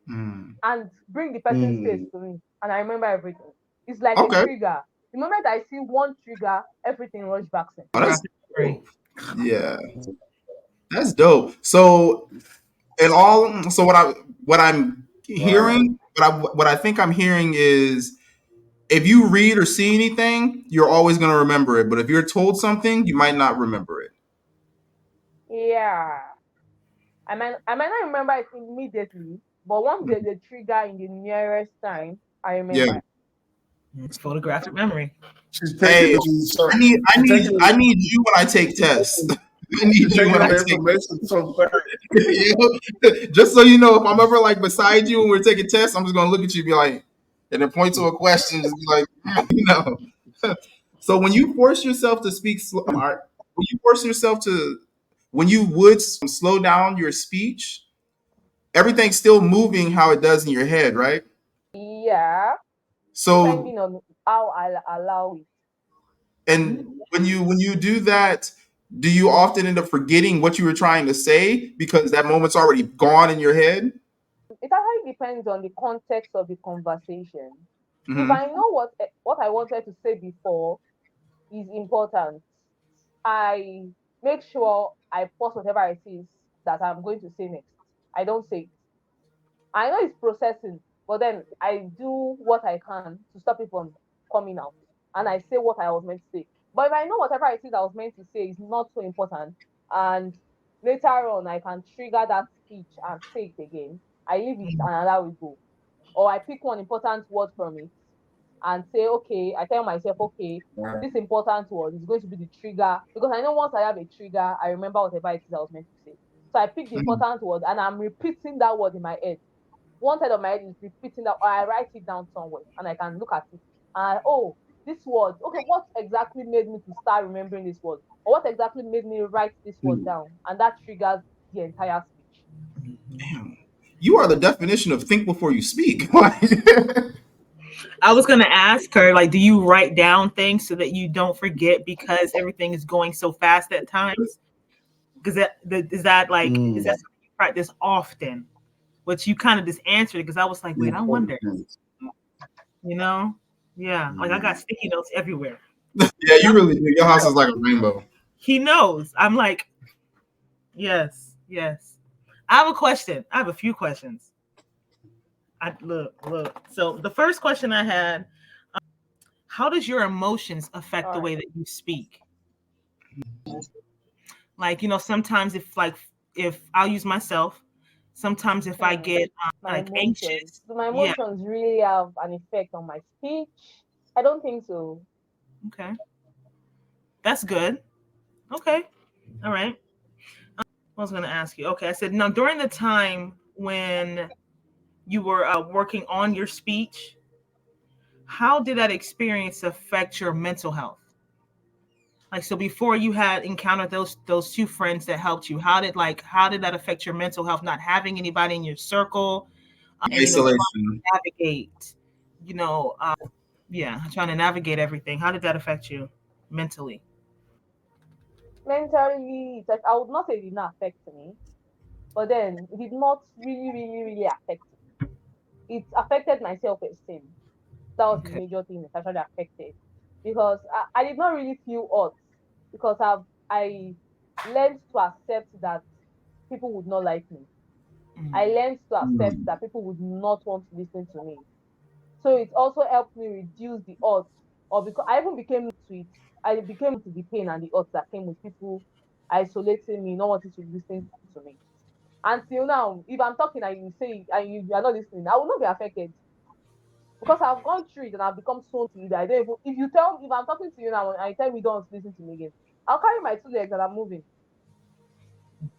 Mm. and bring the person's face to me, and I remember everything. It's like a Okay. trigger. The moment I see one trigger, everything rush back in. Oh, that's dope. Yeah, that's dope. So so what I'm hearing, what I think I'm hearing is if you read or see anything, you're always going to remember it. But if you're told something, you might not remember it. Yeah, I might not remember it immediately, but once there's a trigger in the nearest time, I Yeah. remember. It's photographic memory. She's taking Hey, it. I need you when I take tests. I need She's you taking when I the take information so fast. you know? Just so you know, if I'm ever like beside you and we're taking tests, I'm just gonna look at you and be like, and then point to a question, just be like, you know. So when you force yourself to speak art, when you force yourself to, when you would slow down your speech, everything's still moving how it does in your head, right? Yeah, So depending on how I allow it. and when you do that, do you often end up forgetting what you were trying to say because that moment's already gone in your head? It actually depends on the context of the conversation. If Mm-hmm. I know what I wanted to say before is important, I make sure I pause whatever it is that I'm going to say next. I don't say it. I know it's processing, but then I do what I can to stop it from coming out. And I say what I was meant to say. But if I know whatever it is I was meant to say is not so important, and later on I can trigger that speech and say it again, I leave it and allow it go. Or I pick one important word from it and say, okay, I tell myself, okay, this important word is going to be the trigger, because I know once I have a trigger, I remember whatever it is I was meant to say. So I pick the important word and I'm repeating that word in my head. One side of my head is repeating that, or I write it down somewhere and I can look at it. And oh, this word, okay, what exactly made me to start remembering this word? Or what exactly made me write this word down? And that triggers the entire speech. Damn. You are the definition of think before you speak. I was gonna ask her, like, do you write down things so that you don't forget because everything is going so fast at times? Because is that something you practice often? But you kind of just answered it because I was like, wait, I wonder. You know? Yeah. Like I got sticky notes everywhere. Yeah, you really do. Your house is like a rainbow. He knows. I'm like, yes, yes. I have a question. I have a few questions. Look. So the first question I had, how does your emotions affect the way that you speak? Like, sometimes if I'll use myself, sometimes if I get My emotions. anxious, Do my yeah. emotions really have an effect on my speech? I don't think so. Okay. That's good. Okay. All right. I was going to ask you. Okay. I said, now during the time when you were working on your speech, how did that experience affect your mental health? Like, so before you had encountered those two friends that helped you, how did that affect your mental health? Not having anybody in your circle, and trying to Isolation. navigate, trying to navigate everything. How did that affect you mentally? Mentally, I would not say it did not affect me, but then it did not really, really, really affect me. It affected my self-esteem. That was the Okay. major thing that actually affected, because I did not really feel hurt, because I learned to accept that people would not like me. I Mm. learned to accept that people would not want to listen to me. So it also helped me reduce the odds, or because I even became used to it. I became to the pain and the odds that came with people isolating me, not wanting to listen to me. Until now, if I'm talking and you say and you are not listening, I will not be affected, because I've gone through it and I've become so to you that I don't even. If you tell me, if I'm talking to you now and I tell you don't want to listen to me again, I'll carry my two legs and I'm moving.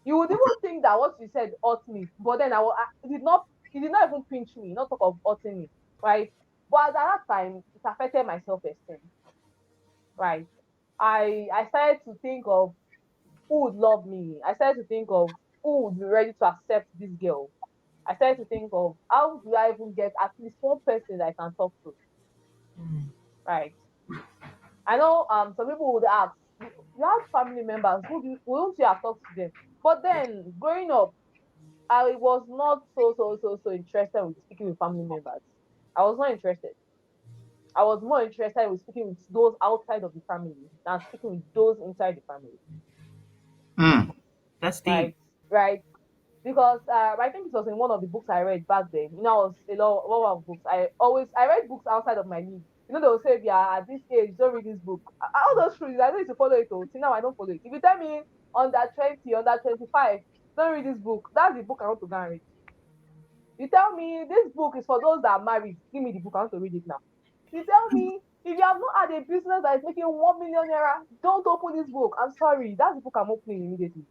You would even think that what you said hurt me, but then it did not even pinch me, not talk of hurting me, right? But at that time, it affected my self-esteem, right? I started to think of who would love me. I started to think of who would be ready to accept this girl. I started to think of how do I even get at least one person that I can talk to, Mm. right? I know some people would ask, you have family members, wouldn't you have talked to them? But then growing up, I was not so interested with speaking with family members. I was not interested. I was more interested with speaking with those outside of the family than speaking with those inside the family. Mm. That's deep. Right, right. Because I think it was in one of the books I read back then. I was a lot of books. I read books outside of my league. They'll say, yeah, at this age, don't read this book. All those truths, I need to follow it. See, now I don't follow it. If you tell me on that 20, on that 25, don't read this book, that's the book I want to go and read. You tell me this book is for those that are married, give me the book, I want to read it now. You tell me if you have not had a business that is making 1 million naira, don't open this book. I'm sorry, that's the book I'm opening immediately.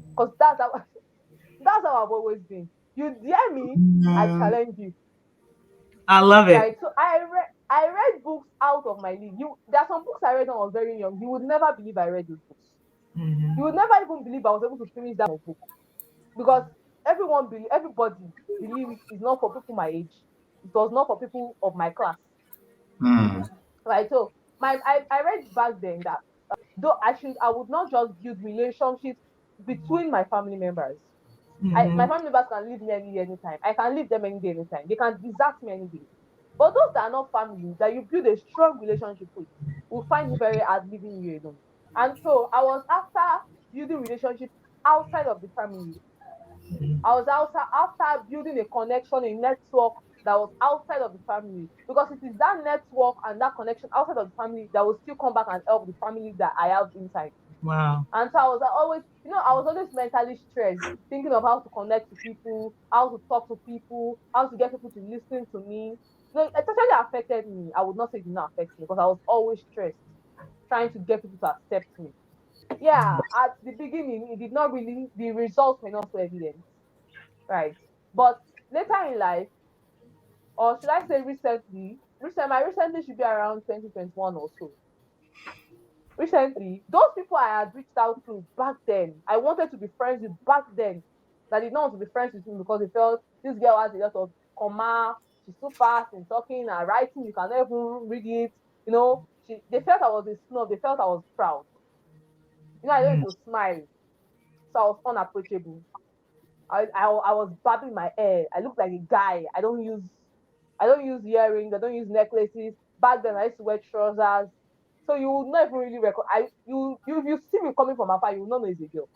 Because that's how I've always been. You dare me, I challenge you. I love it. Right. So I read books out of my league. There are some books I read when I was very young. You would never believe I read those books. Mm-hmm. You would never even believe I was able to finish that book. Because everybody believe it is not for people my age. It was not for people of my class. Mm. Right. So I read back then that though I would not just build relationships between my family members. My Mm-hmm. family members can leave me anytime. I can leave them any day, anytime. They can desert me any day. But those that are not family, that you build a strong relationship with, will find it very hard leaving you alone. And so I was after building relationships outside of the family. I was outside after building a connection, a network that was outside of the family. Because it is that network and that connection outside of the family that will still come back and help the family that I have inside. Wow. And so I was always, I was always mentally stressed, thinking of how to connect to people, how to talk to people, how to get people to listen to me. It especially affected me. I would not say it did not affect me because I was always stressed, trying to get people to accept me. Yeah, at the beginning, it did not really, the results were not so evident, right? But later in life, or should I say recently should be around 2021 or so. Recently, those people I had reached out to back then, I wanted to be friends with back then, that did not want to be friends with me because they felt this girl has a lot of comma, she's too fast in talking and writing, you can never read it. They felt I was a snob, they felt I was proud. I don't need to smile, so I was unapproachable. I was bobbing my hair. I look like a guy. I don't use earrings. I don't use necklaces. Back then I used to wear trousers. So you would not even really record. You see me coming from afar, you will not know it's a girl.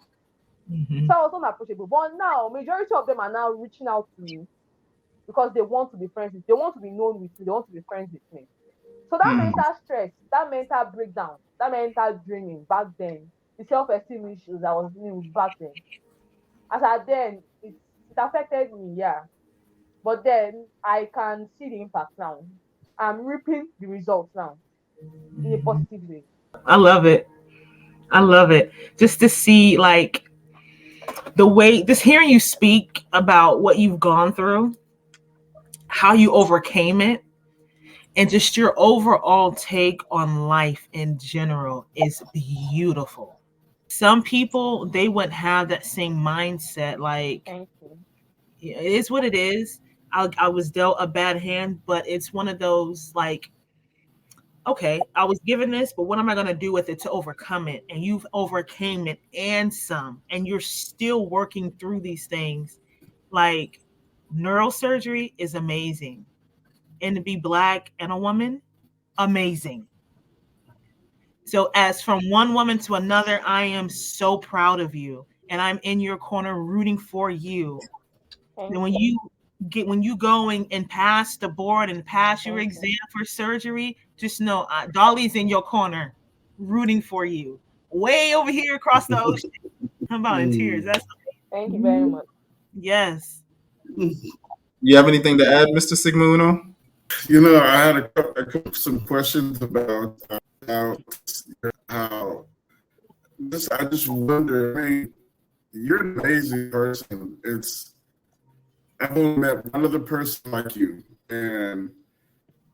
Mm-hmm. So I was unapproachable. But now majority of them are now reaching out to me because they want to be friends with. They want to be known with me. They want to be friends with me. So that Mm. mental stress, that mental breakdown, that mental draining back then, the self-esteem issues I was dealing with back then, as at then, it affected me, yeah. But then I can see the impact now. I'm reaping the results now in a positive way. I love it. I love it. Just to see like the way, just hearing you speak about what you've gone through, how you overcame it, and just your overall take on life in general is beautiful. Some people, they wouldn't have that same mindset. Like, Thank you. it is what it is. I was dealt a bad hand, but it's one of those like, okay, I was given this, but what am I going to do with it to overcome it? And you've overcame it and some, and you're still working through these things. Like, neurosurgery is amazing. And to be black and a woman, amazing. So, as from one woman to another, I am so proud of you. And I'm in your corner rooting for you. Thank And you. when you going and pass the board and pass your Thank you. exam for surgery, just know Dolly's in your corner, rooting for you. Way over here across the ocean. I'm about in tears. Mm. That's Thank you very much. yes. You have anything to add, Mr. Sigma Uno? I had some questions about how this. I just wonder. I mean, you're an amazing person. I've only met one other person like you, and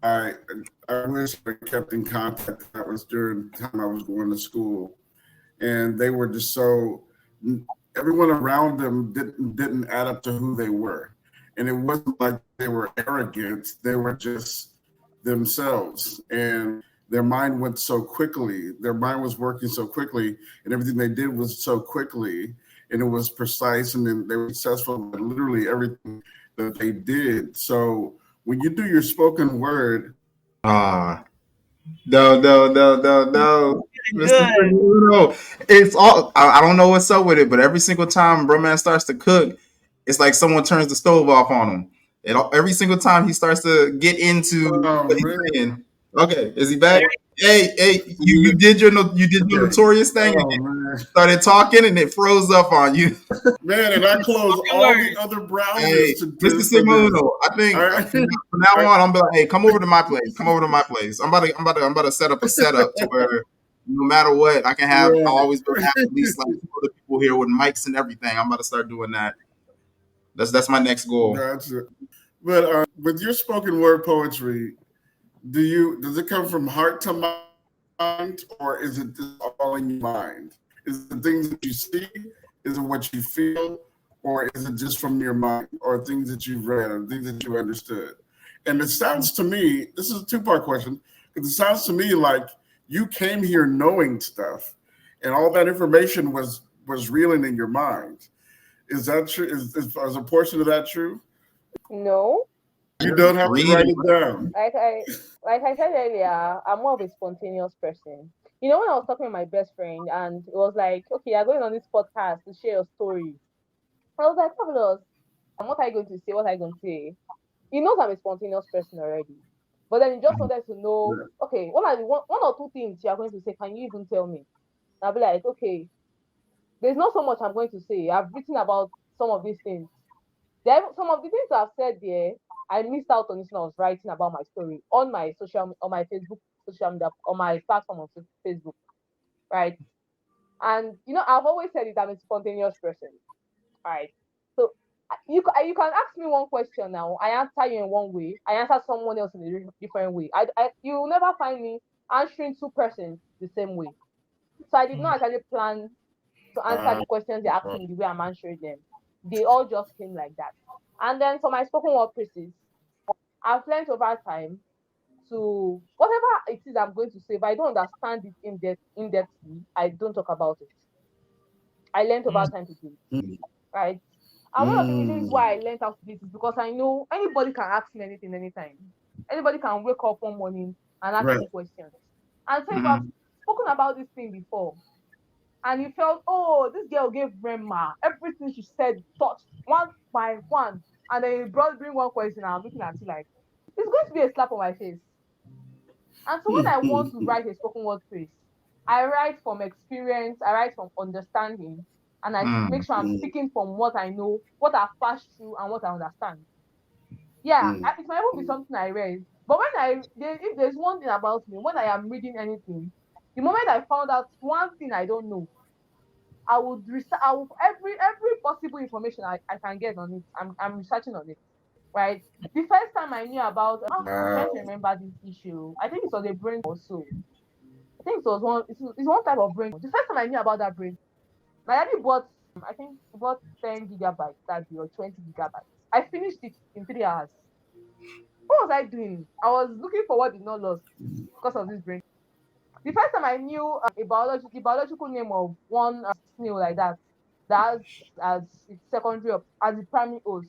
I I wish I kept in contact. That was during the time I was going to school, and they were just so. Everyone around them didn't add up to who they were, and it wasn't like they were arrogant. They were just themselves, and their mind went so quickly. Their mind was working so quickly, and everything they did was so quickly, and it was precise, and then they were successful at literally everything that they did. So when you do your spoken word, Ah, no, no, no, no, no. Mr. Good. Sigma Uno. It's all, I don't know what's up with it, but every single time bro man starts to cook, it's like someone turns the stove off on him. And every single time he starts to get into oh what he's man, saying. Okay, is he back? Hey, you did your okay, notorious thing and oh man. started talking and it froze up on you. Man, and I close Spoken all word. the other Hey, browsers Mr. for Sigma this. Uno, I All think right. from now on, I'm be like, hey, come over to my place. Come over to my place. I'm about to set up a setup to where no matter what, I'll Right. always be able to have at least like two other people here with mics and everything. I'm about to start doing that. That's my next goal. Gotcha. But with your spoken word poetry, does it come from heart to mind, or is it just all in your mind? Is it things that you see? Is it what you feel? Or is it just from your mind, or things that you've read, or things that you understood? And it sounds to me, this is a two-part question, because it sounds to me like you came here knowing stuff, and all that information was reeling in your mind. Is that true? Is a portion of that true? No, You don't have to write Reading. it down. like I said earlier, I'm more of a spontaneous person. When I was talking with my best friend, and it was like, okay, you're going on this podcast to share your story. I was like, fabulous. And what are you going to say? What are you going to say? He knows I'm a spontaneous person already. But then he just wanted to know, okay, what are the one or two things you are going to say? Can you even tell me? I'll be like, okay, there's not so much I'm going to say. I've written about some of these things. Some of the things I've said there, I missed out on it when I was writing about my story on my Facebook social media, on my platform on Facebook, right? And I've always said it. I'm a spontaneous person, right? So you can ask me one question now. I answer you in one way. I answer someone else in a different way. You will never find me answering two persons the same way. So I did not actually plan to answer the questions they asked me the way I'm answering them. They all just came like that. And then for my spoken word pieces, I've learned over time to whatever it is I'm going to say, if I don't understand it in depthly, I don't talk about it. I learned over time to do it. Right? And one of the reasons why I learned how to do this is because I know anybody can ask me anything anytime. Anybody can wake up one morning and ask me questions. And so if I've spoken about this thing before, and you felt, oh, this girl gave grandma everything she said, touched one by one, and then you bring one question, and I'm looking at you like, it's going to be a slap on my face. And so when I want to write a spoken word piece, I write from experience, I write from understanding, and I make sure I'm speaking from what I know, what I've passed through, and what I understand. Yeah, it might even be something I read, but if there's one thing about me, when I am reading anything, the moment I found out one thing I don't know, I would research. Every possible information I can get on it. I'm researching on it, right? The first time I knew about, I'm trying to remember this issue. I think it was a brain also. I think it was one. It's one type of brain. The first time I knew about that brain, my daddy bought. I think he bought 10 GB that day or 20 GB. I finished it in 3 hours. What was I doing? I was looking for what did not lost because of this brain. The first time I knew the biological name of one snail like that as its secondary as the primary host,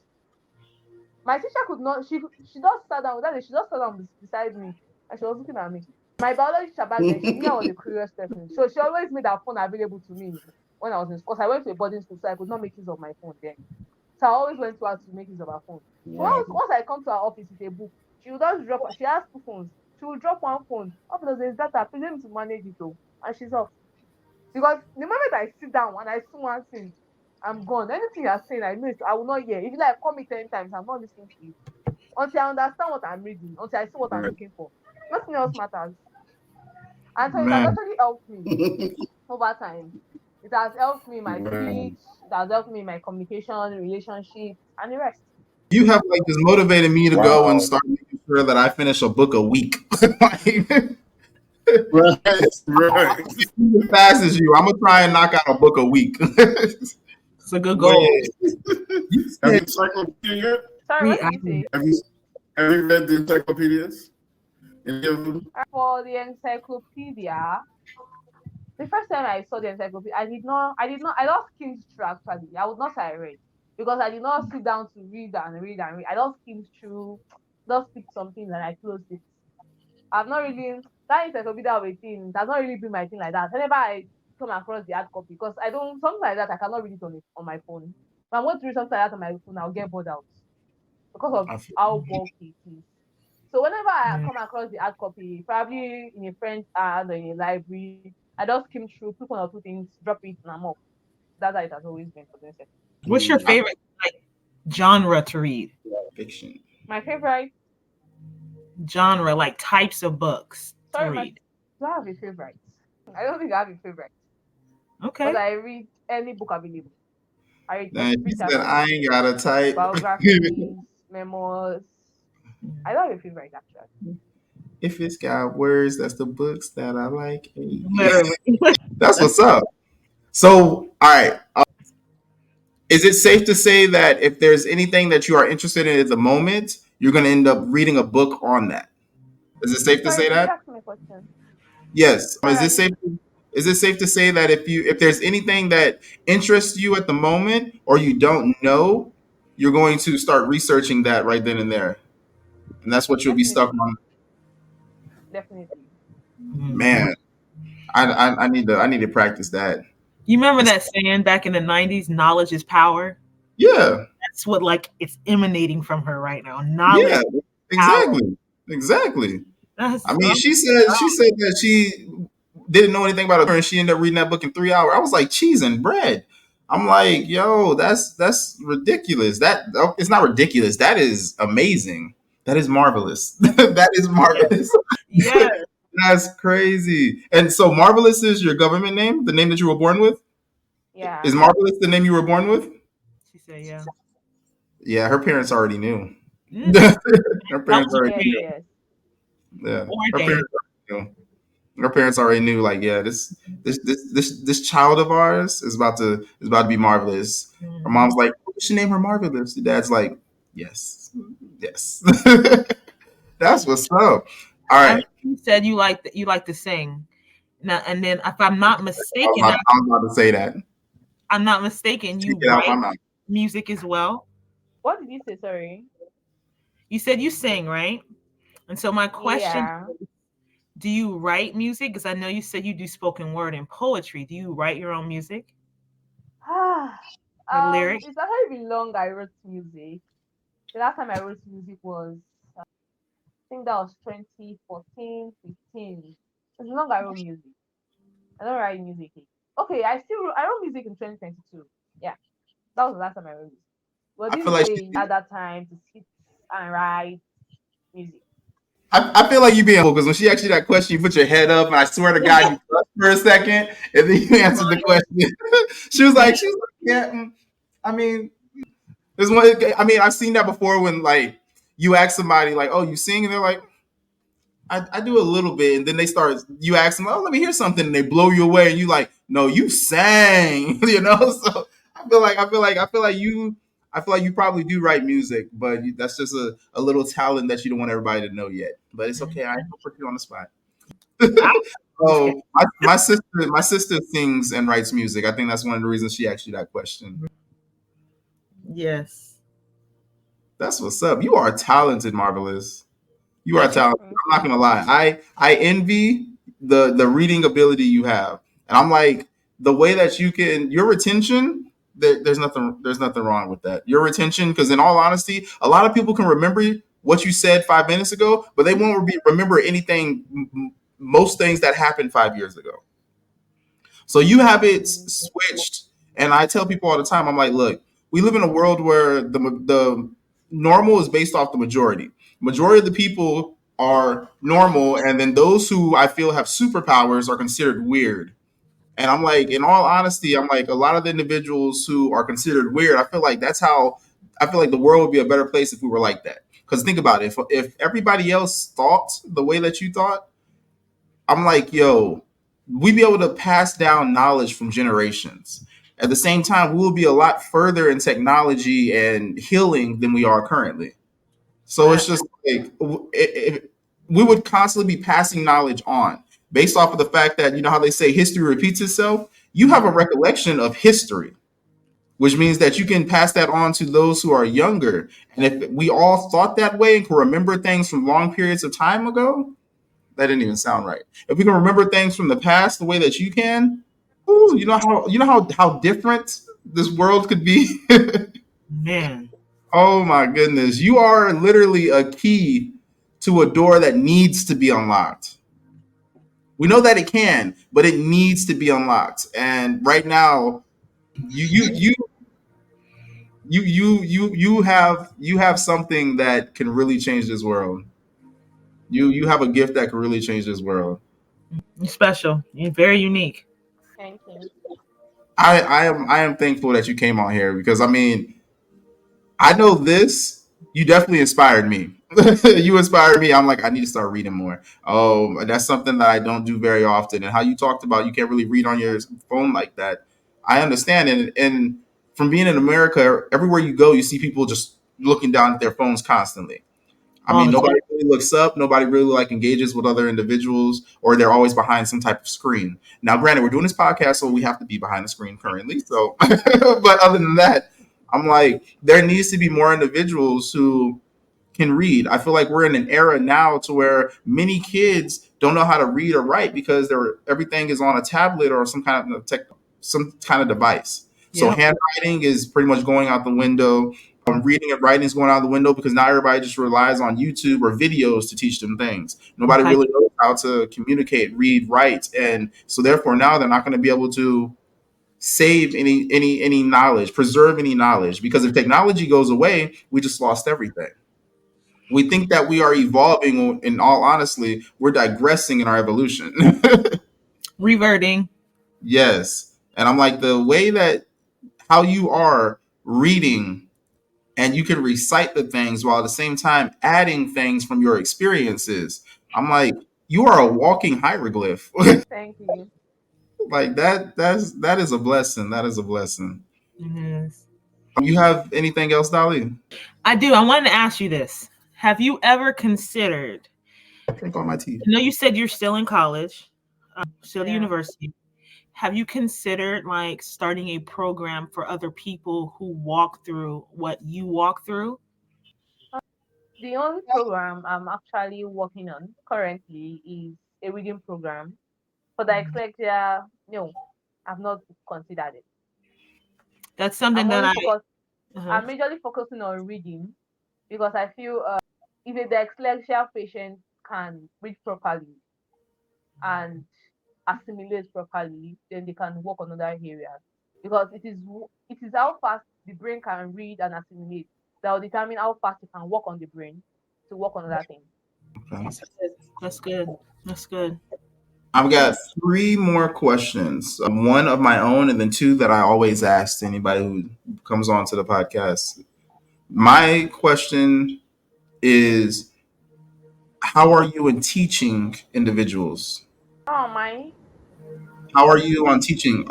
my teacher could not. She just sat down. That day, she just sat down beside me and she was looking at me. My biology teacher back then, she knew I was a curious person, so she always made her phone available to me when I was in school. I went to a boarding school, so I could not make use of my phone then. So I always went to her to make use of her phone. So once I come to her office with a book, she would just drop. She has two phones. She will drop one phone. Up there's data. Please let me to manage it though, and she's off. Because the moment I sit down and I see one thing, I'm gone. Anything you're saying, I know it, I will not hear. If you like call me 10 times, I'm not listening to you. Until I understand what I'm reading, until I see what I'm looking for. Nothing else matters. And so it has actually helped me over time. It has helped me in my speech, it has helped me in my communication, relationships, and the rest. You have like just motivated me to go and start making sure that I finish a book a week. Right. As fast as you, I'm gonna try and knock out a book a week. It's a good goal. Have you encyclopedia yet? Sorry, what did you say? Have you read the encyclopedias? Any of them? For the encyclopedia, the first time I saw the encyclopedia, I lost skimmed through actually. I would not say I read because I did not sit down to read and read and read. I just skimmed through, just picked something and I closed it. I've not really, that encyclopedia of a thing does not really be my thing like that. Whenever I come across the hard copy, because I don't, something like that, I cannot read it on my phone. If I'm going to read something like that on my phone, I'll get bored out because of how bulky it is. So whenever I come across the hard copy, probably in a friend's hand or in a library, I just skim through, pick one or two things, drop it, and I'm up. That's how it has always been for this. What's your favorite genre to read? Fiction. My favorite genre, like types of books to read. Do I have a favorite? I don't think I have a favorite. Okay. But I read any book available. I read You said I ain't got a type. biographies, memoirs. I don't have a favorite actually. If it's got words, that's the books that I like. Literally. That's what's up. So, all right. Is it safe to say that if there's anything that you are interested in at the moment, you're going to end up reading a book on that? Is it safe to say that? Ask me a question. Yes. Is it safe to say that if there's anything that interests you at the moment or you don't know, you're going to start researching that right then and there, and that's what you'll be stuck on. Definitely. Man, I need to practice that. You remember that saying back in the 90s, knowledge is power? Yeah. That's what like it's emanating from her right now. Knowledge, Yeah. power. Exactly. That's I mean, she said that she didn't know anything about her, and she ended up reading that book in 3 hours. I was like, cheese and bread. I'm like, yo, that's ridiculous. That it's not ridiculous. That is amazing. That is marvelous. That is marvelous. yeah. That's crazy. And so, marvelous is your government name, the name that you were born with. Yeah. Is marvelous the name you were born with? She said, yeah. Yeah, her parents already knew. Mm, Her that parents was already Yes, knew. yes. Yeah, her ordained. parents already knew. Her parents already knew, like, yeah, this child of ours is about to be marvelous. Her mom's like, we should name her Marvelous. The dad's like, yes, yes. That's what's up. All I right, mean, you said you like to sing. Now and then, if I'm not mistaken, I was about to say that. I'm not mistaken, Take you it out my write mouth. music as well. What did you say? Sorry. You said you sing, right? And so my question, Yeah. do you write music? Because I know you said you do spoken word and poetry. Do you write your own music or lyrics? It's actually been long I wrote music. The last time I wrote music was, I think that was 2014, 15. It's long I wrote music. I don't write music. Okay, I wrote music in 2022. Yeah, that was the last time I wrote music. But I feel these like days, at that time to sit and write music. I feel like you being because when she asked you that question, you put your head up, and I swear to God, you thought for a second, and then you answered the question. she was like, yeah. I mean, there's one. I mean, I've seen that before when like you ask somebody like, "Oh, you sing," and they're like, I do a little bit, and then they start. You ask them, "Oh, let me hear something," and they blow you away, and you like, "No, you sang," you know. So I feel like you probably do write music, but that's just a little talent that you don't want everybody to know yet. But it's okay. I don't put you on the spot. I'm just Oh, kidding. my sister sings and writes music. I think that's one of the reasons she asked you that question. Yes. That's what's up. You are talented, Marvelous. You are Thank you. talented. I'm not gonna lie. I envy the reading ability you have, and I'm like the way that you can your retention. There's nothing wrong with that. Your retention, because in all honesty, a lot of people can remember what you said 5 minutes ago, but they won't remember anything. Most things that happened 5 years ago. So you have it switched, and I tell people all the time, I'm like, look, we live in a world where the normal is based off the majority. Majority of the people are normal, and then those who I feel have superpowers are considered weird. And I'm like, in all honesty, I'm like, a lot of the individuals who are considered weird, I feel like the world would be a better place if we were like that. Because think about it, if everybody else thought the way that you thought, I'm like, yo, we be able to pass down knowledge from generations. At the same time, we will be a lot further in technology and healing than we are currently. So it's just like we would constantly be passing knowledge on based off of the fact that you know how they say history repeats itself. You have a recollection of history, which means that you can pass that on to those who are younger. And if we all thought that way and can remember things from long periods of time ago, that didn't even sound right. If we can remember things from the past the way that you can, ooh, you know how different this world could be. Man. Oh my goodness, you are literally a key to a door that needs to be unlocked. We know that it can, but it needs to be unlocked. And right now, you you you you have something that can really change this world. You have a gift that can really change this world. You're special. You're very unique. Thank you. I am thankful that you came on here because I mean I know this. You definitely inspired me. You inspired me. I'm like, I need to start reading more. Oh, that's something that I don't do very often. And how you talked about you can't really read on your phone like that. I understand. And from being in America, everywhere you go, you see people just looking down at their phones constantly. I All mean, the time. nobody really looks up. Nobody really like engages with other individuals, or they're always behind some type of screen. Now, granted, we're doing this podcast, so we have to be behind the screen currently. So, but other than that, I'm like, there needs to be more individuals who can read. I feel like we're in an era now to where many kids don't know how to read or write because everything is on a tablet or some kind of device. So Yep. handwriting is pretty much going out the window. Reading and writing is going out the window because now everybody just relies on YouTube or videos to teach them things. Nobody Type. really knows how to communicate, read, write, and so therefore now they're not going to be able to save any knowledge, preserve any knowledge, because if technology goes away, we just lost everything. We think that we are evolving. In all honestly, we're digressing in our evolution. Reverting. Yes, and I'm like, the way that how you are reading and you can recite the things while at the same time adding things from your experiences. I'm like, you are a walking hieroglyph. Thank you. Like that is a blessing. That is a blessing. Yes. You have anything else, Dolly? I do. I wanted to ask you this. Have you ever considered, Drink all my tea. I know you said you're still in college, still at Yeah. university. Have you considered like starting a program for other people who walk through what you walk through? The only program I'm actually working on currently is a reading program. For the dyslexia, no, I've not considered it. That's something I'm that only I. focused. Uh-huh. I'm majorly focusing on reading because I feel if a dyslexia patient can read properly and assimilate properly, then they can work on other areas. Because it is how fast the brain can read and assimilate that will determine how fast you can work on the brain to work on other things. Okay. That's good. That's good. That's good. I've got three more questions. One of my own, and then two that I always ask to anybody who comes on to the podcast. My question is, how are you in teaching individuals? Oh my, How are you on teaching?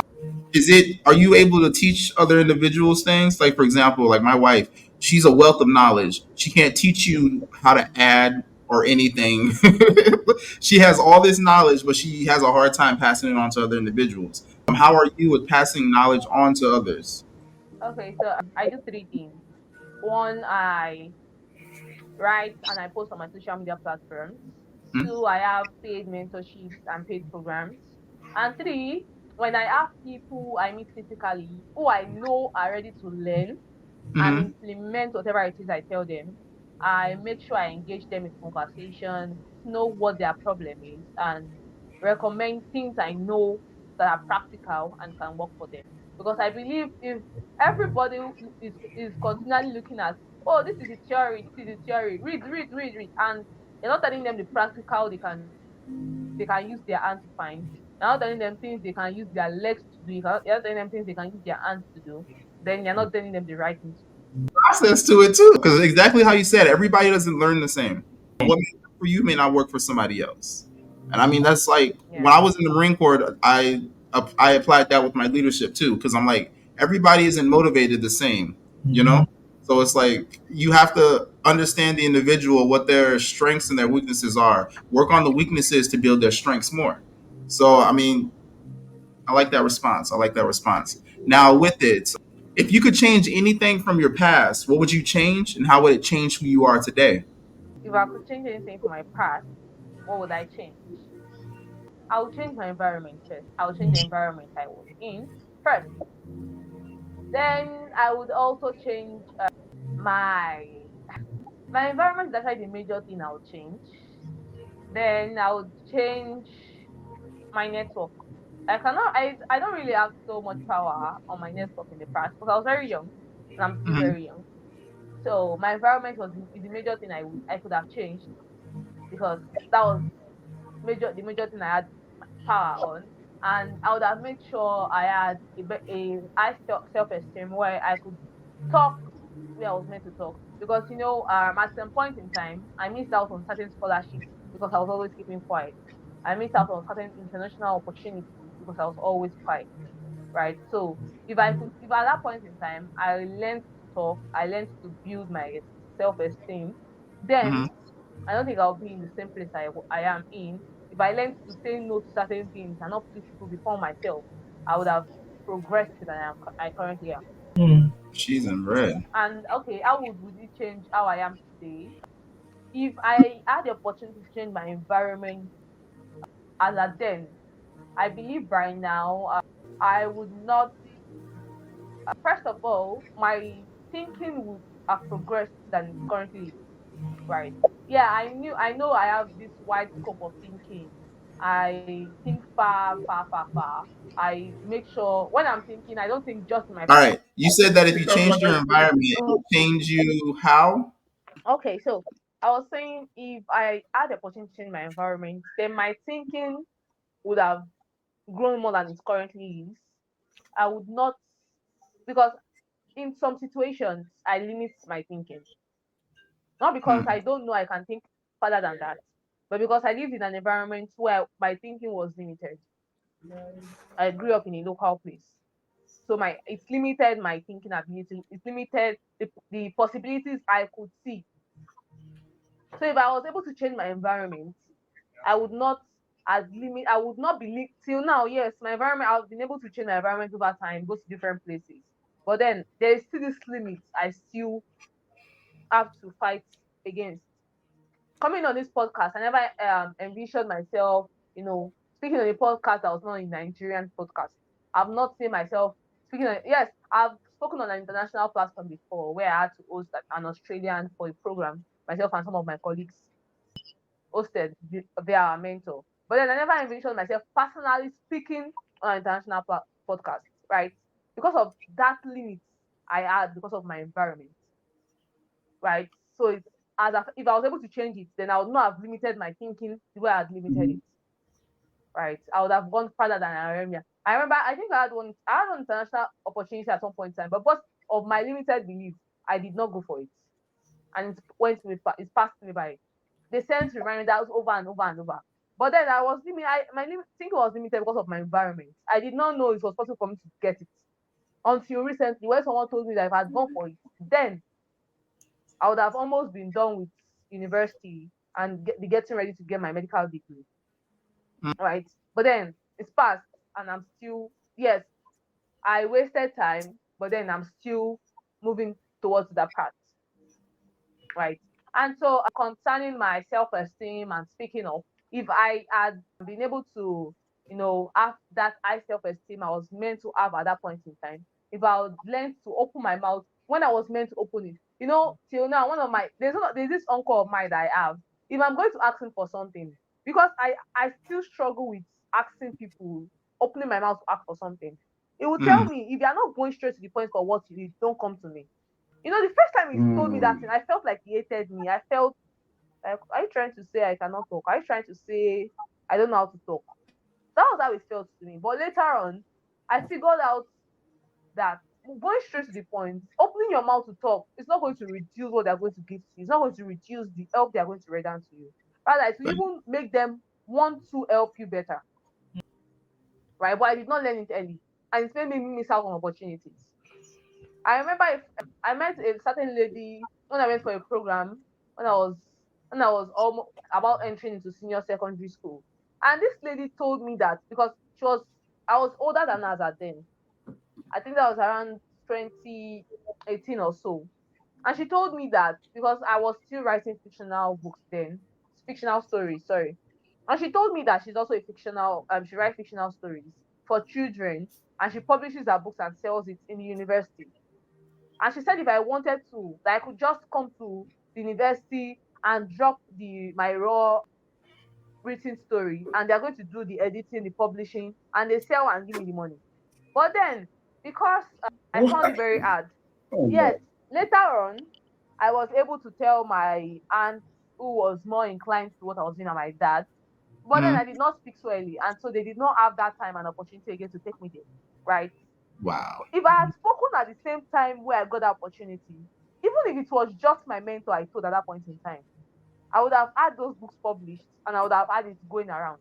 Are you able to teach other individuals things? Like, for example, like my wife, she's a wealth of knowledge. She can't teach you how to add or anything. She has all this knowledge, but she has a hard time passing it on to other individuals. How are you with passing knowledge on to others? okay, so I do three things. One, I write and I post on my social media platforms. Hmm? Two, I have paid mentorships and paid programs. And three, when I have people I meet physically who I know are ready to learn and Hmm. implement whatever it is I tell them, I make sure I engage them in conversation, know what their problem is, and recommend things I know that are practical and can work for them. Because I believe if everybody is continually looking at, oh, this is the theory, read, and you're not telling them the practical they can use their hands to find. You're not telling them things they can use their legs to do. You're not telling them things they can use their hands to do. Then you're not telling them the right thing to do. Process to it too, because exactly how you said, everybody doesn't learn the same. What may work for you may not work for somebody else. And I mean, that's like when Yeah. I was in the Marine Corps, I applied that with my leadership too, because I'm like, everybody isn't motivated the same, you know. So it's like you have to understand the individual, what their strengths and their weaknesses are. Work on the weaknesses to build their strengths more. So I mean, I like that response. I like that response. Now, with it, if you could change anything from your past, what would you change, and how would it change who you are today? If I could change anything from my past, what would I change? I would change my environment first. I would change the environment I was in first. Then I would also change my my environment is actually the major thing I would change. Then I would change my network. I don't really have so much power on my network in the past because I was very young and I'm still Hmm. very young. So my environment is the major thing I could have changed because that was the major thing I had power on. And I would have made sure I had a high self-esteem where I could talk where I was meant to talk. Because at some point in time, I missed out on certain scholarships because I was always keeping quiet. I missed out on certain international opportunities because I was always quiet. Right. So if at that point in time I learned to talk, I learned to build my self-esteem, Hmm. then I don't think I'll be in the same place I am in. If I learned to say no to certain things and not put people before myself, I would have progressed to than I currently am. Mm. Cheese and bread. And okay, how would it change how I am today? If I had the opportunity to change my environment as at then, I believe right now I would not First of all, my thinking would have progressed than it currently is. Right. Yeah, I know I have this wide scope of thinking. I think far, far, far, far. I make sure when I'm thinking, I don't think just in my All past. right. You said that if you Because changed your environment, it would change you how? Okay, so I was saying if I had the opportunity to change my environment, then my thinking would have grown more than it currently is. I would not, because in some situations I limit my thinking. Not because Hmm. I don't know I can think further than that, but because I lived in an environment where my thinking was limited. I grew up in a local place. So it's limited my thinking ability, it's limited the possibilities I could see. So if I was able to change my environment, I would not I would not be till now. Yes, my environment, I've been able to change my environment over time, go to different places. But then there is still this limit I still have to fight against. Coming on this podcast, I never envisioned myself, speaking on a podcast that was not a Nigerian podcast. I've not seen myself speaking on, yes, I've spoken on an international platform before where I had to host an Australian for a program, myself and some of my colleagues hosted via our mentor. But then I never envisioned myself personally speaking on an international podcast, right? Because of that limit I had because of my environment, right? So if I was able to change it, then I would not have limited my thinking the way I had limited it, right? I would have gone further than I am here. I remember, I think I had one international opportunity at some point in time, but because of my limited belief, I did not go for it, and it passed me by. They sent reminders that was over and over and over. But then I was limited. My thinking was limited because of my environment. I did not know it was possible for me to get it until recently, when someone told me that if I had gone for it, then I would have almost been done with university and be getting ready to get my medical degree, right? But then it's passed, and I'm still, yes, I wasted time, but then I'm still moving towards that path, right? And so, concerning my self-esteem and speaking of, if I had been able to, have that high self-esteem I was meant to have at that point in time, if I would learn to open my mouth when I was meant to open it, till now, there's this uncle of mine that I have. If I'm going to ask him for something, because I still struggle with asking people, opening my mouth to ask for something, it will tell Hmm. me, if you're not going straight to the point for what you need, don't come to me. The first time he told me that thing, I felt like he hated me. I felt like, are you trying to say I cannot talk? Are you trying to say I don't know how to talk? That was how it felt to me. But later on, I figured out that going straight to the point, opening your mouth to talk, is not going to reduce what they're going to give to you. It's not going to reduce the help they're going to render to you. Rather, it will even make them want to help you better. Right? But I did not learn it early. And it's made me miss out on opportunities. I remember I met a certain lady when I went for a program when I was almost about entering into senior secondary school. And this lady told me that because I was older than her at then. I think that was around 2018 or so. And she told me that because I was still writing fictional books then, fictional stories, sorry. And she told me that she's also a fictional, she writes fictional stories for children, and she publishes her books and sells it in the university. And she said if I wanted to, that I could just come to the university and drop my raw written story, and they're going to do the editing, the publishing, and they sell and give me the money. But then, because I found it what? very hard, Oh yes, no. later on, I was able to tell my aunt, who was more inclined to what I was doing, and my dad. But then Hmm. I did not speak so early, and so they did not have that time and opportunity again to take me there, right? Wow. If I had spoken at the same time where I got that opportunity, even if it was just my mentor I told at that point in time, I would have had those books published and I would have had it going around.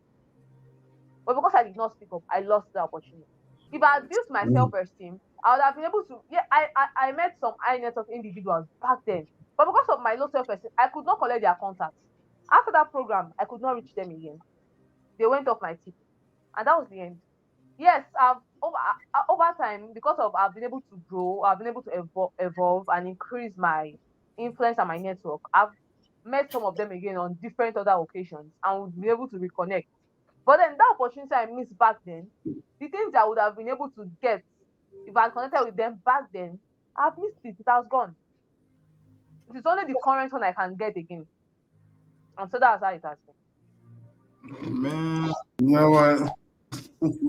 But because I did not speak up, I lost the opportunity. If I had built my self-esteem, I would have been able to. Yeah, I met some high net worth individuals back then, but because of my low self-esteem, I could not collect their contacts. After that program, I could not reach them again. They went off my tip, and that was the end. Yes, over time, because of I've been able to grow, I've been able to evolve and increase my influence and my network. I've met some of them again on different other occasions and would be able to reconnect. But then that opportunity I missed back then, the things I would have been able to get If I had connected with them back then, I've missed it. It has gone. It is only the current one I can get again. And so that's how it has been. Man, You know what?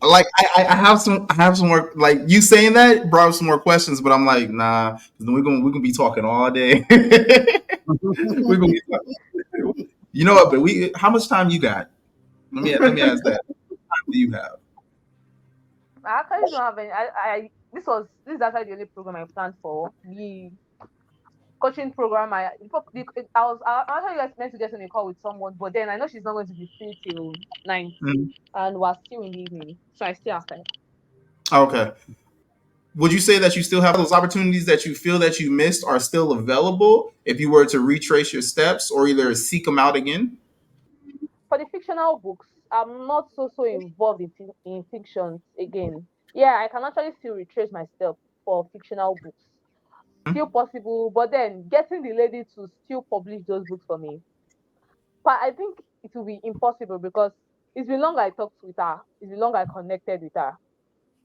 like I have some more, like you saying that brought up some more questions, but I'm like, nah, we're gonna be talking all day. We're gonna be talking. You know what? But we, how much time you got? Let me ask that. How much time do you have? I actually don't have any. This is actually the only program I planned for. The coaching program. I actually meant to get on a call with someone, but then I know she's not going to be free till 9, Mhm. and we're still in the evening, so I still have time. Okay. Would you say that you still have those opportunities that you feel that you missed are still available if you were to retrace your steps or either seek them out again? For the fictional books, I'm not so involved in fictions again. Yeah, I can actually still retrace my steps for fictional books. Still possible, but then getting the lady to still publish those books for me, but I think it will be impossible because it's been long I talked with her. It's been long I connected with her.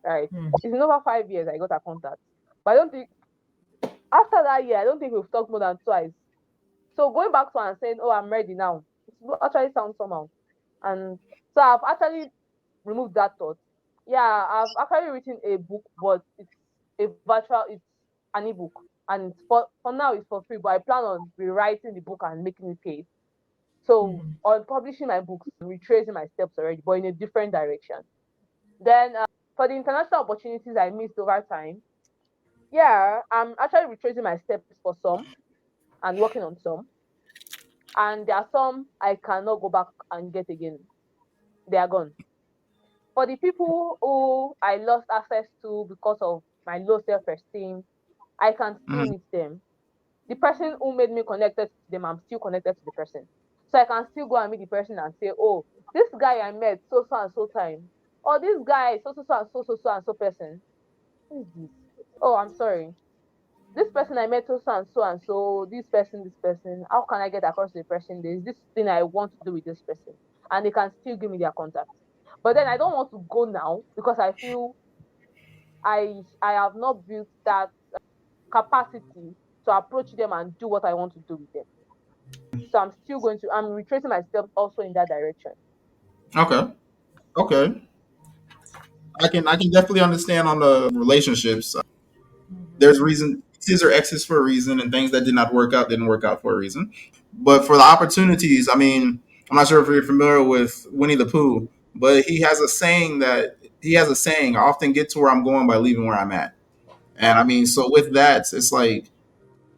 Right? Hmm. It's been over 5 years I got her contact. But I don't think after that year, I don't think we've talked more than twice. So going back to her and saying, "Oh, I'm ready now," it actually sounds somehow. And so I've actually removed that thought. Yeah, I've actually written a book, but it's an ebook, and for now it's for free. But I plan on rewriting the book and making it paid. So Mhm. on publishing my books, I'm retracing my steps already, but in a different direction. Then for the international opportunities I missed over time, yeah, I'm actually retracing my steps for some and working on some. And there are some I cannot go back and get again. They are gone. For the people who I lost access to because of my low self-esteem, I can still Mhm. meet them. The person who made me connected to them, I'm still connected to the person. So I can still go and meet the person and say, "Oh, this guy I met so and so time. Or this guy so and so person. Who is this? Oh, I'm sorry. This person I met and so, this person, how can I get across to the person? There's this thing I want to do with this person. And they can still give me their contact. But then I don't want to go now because I feel I have not built that capacity to approach them and do what I want to do with them. So I'm retracing my steps also in that direction. Okay. Okay. I can definitely understand on the relationships. There's reason X's or X's for a reason, and things that did not work out didn't work out for a reason. But for the opportunities, I mean, I'm not sure if you're familiar with Winnie the Pooh, but he has a saying, I often get to where I'm going by leaving where I'm at. And I mean, so with that, it's like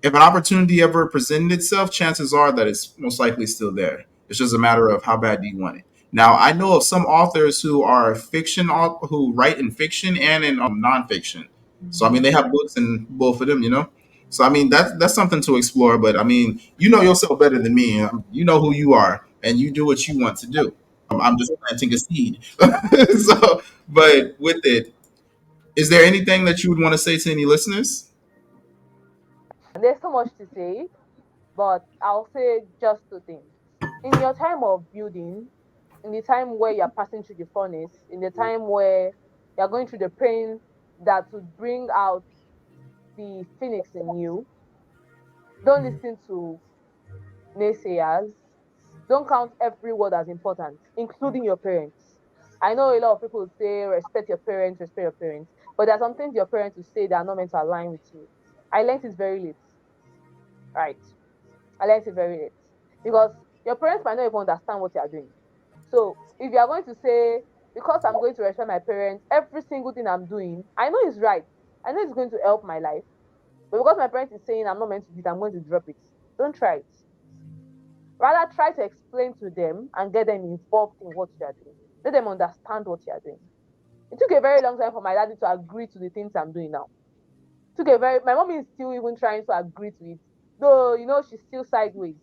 if an opportunity ever presented itself, chances are that it's most likely still there. It's just a matter of how bad do you want it. Now, I know of some authors who are who write in fiction and in nonfiction. So I mean, they have books in both of them, you know. So I mean, that's something to explore. But I mean, you know yourself better than me. You know who you are, and you do what you want to do. I'm just planting a seed. So, but with it, is there anything that you would want to say to any listeners? And there's so much to say, but I'll say just two things. In your time of building, in the time where you're passing through the furnace, in the time where you're going through the pain that would bring out the phoenix in you, don't listen to naysayers. Don't count every word as important, including your parents. I know a lot of people say respect your parents, but there are some things your parents will say that are not meant to align with you. I learned it very late, right? I learned it very late because your parents might not even understand what you are doing. So if you are going to say, because I'm going to respect my parents, every single thing I'm doing, I know it's right. I know it's going to help my life. But because my parents is saying I'm not meant to do it, I'm going to drop it. Don't try it. Rather try to explain to them and get them involved in what you are doing. Let them understand what you are doing. It took a very long time for my daddy to agree to the things I'm doing now. It took a very my mom is still even trying to agree to it. Though, she's still sideways.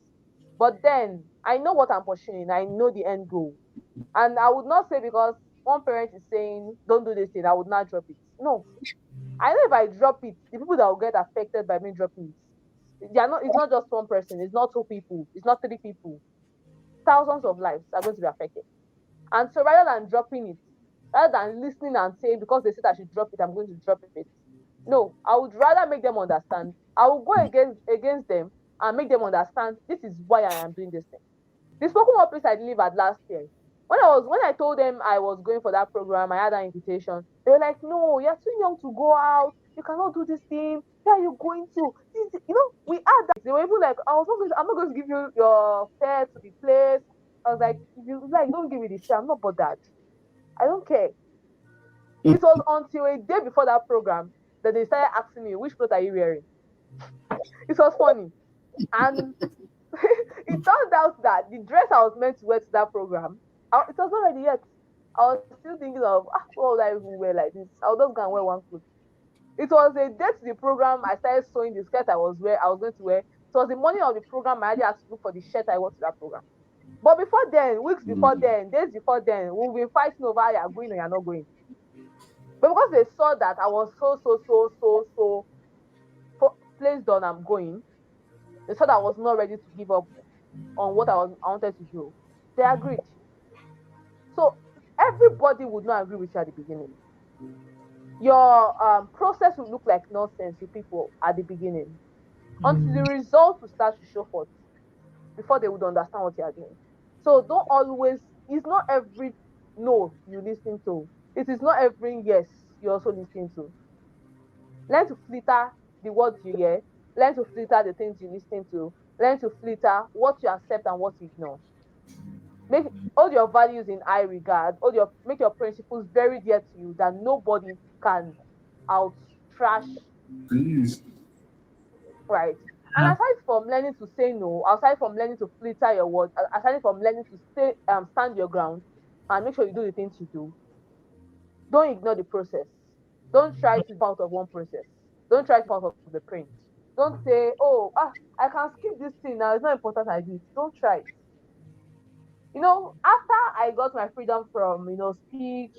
But then I know what I'm pursuing. I know the end goal. And I would not say because one parent is saying, don't do this thing, I would not drop it. No. I know if I drop it, the people that will get affected by me dropping it, it's not just one person, it's not two people, it's not three people. Thousands of lives are going to be affected. And so rather than dropping it, rather than listening and saying because they said I should drop it, I'm going to drop it. No, I would rather make them understand. I will go against them and make them understand this is why I am doing this thing. The spoken word place I delivered last year. When I told them I was going for that program, I had an invitation. They were like, "No, you're too young to go out. You cannot do this thing. Where are you going to?" We had that. They were even like, I'm not going to give you your fare to the place." I was like, "If you like, don't give me the fare. I'm not bothered. I don't care." It was until a day before that program that they started asking me, "Which clothes are you wearing?" It was funny. And it turned out that the dress I was meant to wear to that program, it was not ready yet. I was still thinking of, what would I even wear like this? I'll just go and wear one clothes. It was a day to the program. I started sewing the skirt I was going to wear. It was the morning of the program. I already had to look for the shirt I wore to that program. But before then, weeks before then, days before then, we've been fighting over you're going or you're not going. But because they saw that I was so placed on I'm going, they said I was not ready to give up on what I wanted to do. They agreed. So everybody would not agree with you at the beginning. Your process will look like nonsense to people at the beginning until the results will start to show forth before they would understand what you are doing. So don't always, it's not every no you listen to. It is not every yes you also listen to. Learn to filter the words you hear. Learn to filter the things you listen to. Learn to filter what you accept and what you ignore. Make all your values in high regard. Make your principles very dear to you that nobody can out trash. Please. Right. And aside from learning to say no, aside from learning to filter your words, aside from learning to stand your ground and make sure you do the things you do, don't ignore the process. Don't try to out of one process. Don't try to out of the print. Don't say, I can skip this thing now. It's not important I do it. Don't try it. After I got my freedom from, speech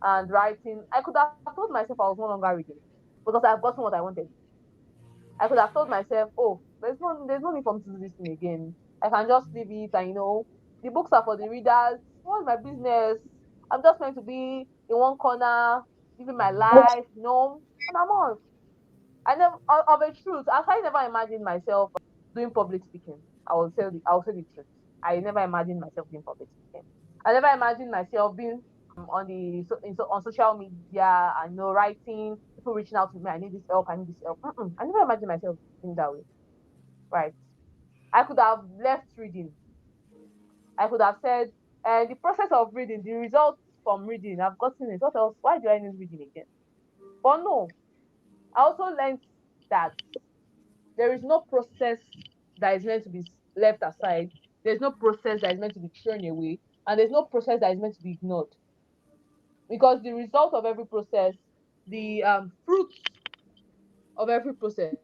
and writing, I could have told myself I was no longer reading because I've gotten what I wanted. I could have told myself, there's no need for me to do this thing again. I can just leave it and the books are for the readers. What's my business? I'm just meant to be in one corner, living my life, and I'm off. I never of a truth, I never imagined myself doing public speaking. I'll say the truth. I never imagined myself doing public speaking. I never imagined myself being on social media and writing, people reaching out to me, I need this help, I need this help. I never imagined myself in that way. Right. I could have left reading. I could have said, the process of reading, the results from reading, I've gotten it. What else? Why do I need reading again? But no, I also learned that there is no process that is meant to be left aside. There's no process that is meant to be thrown away. And there's no process that is meant to be ignored. Because the result of every process, the fruits of every process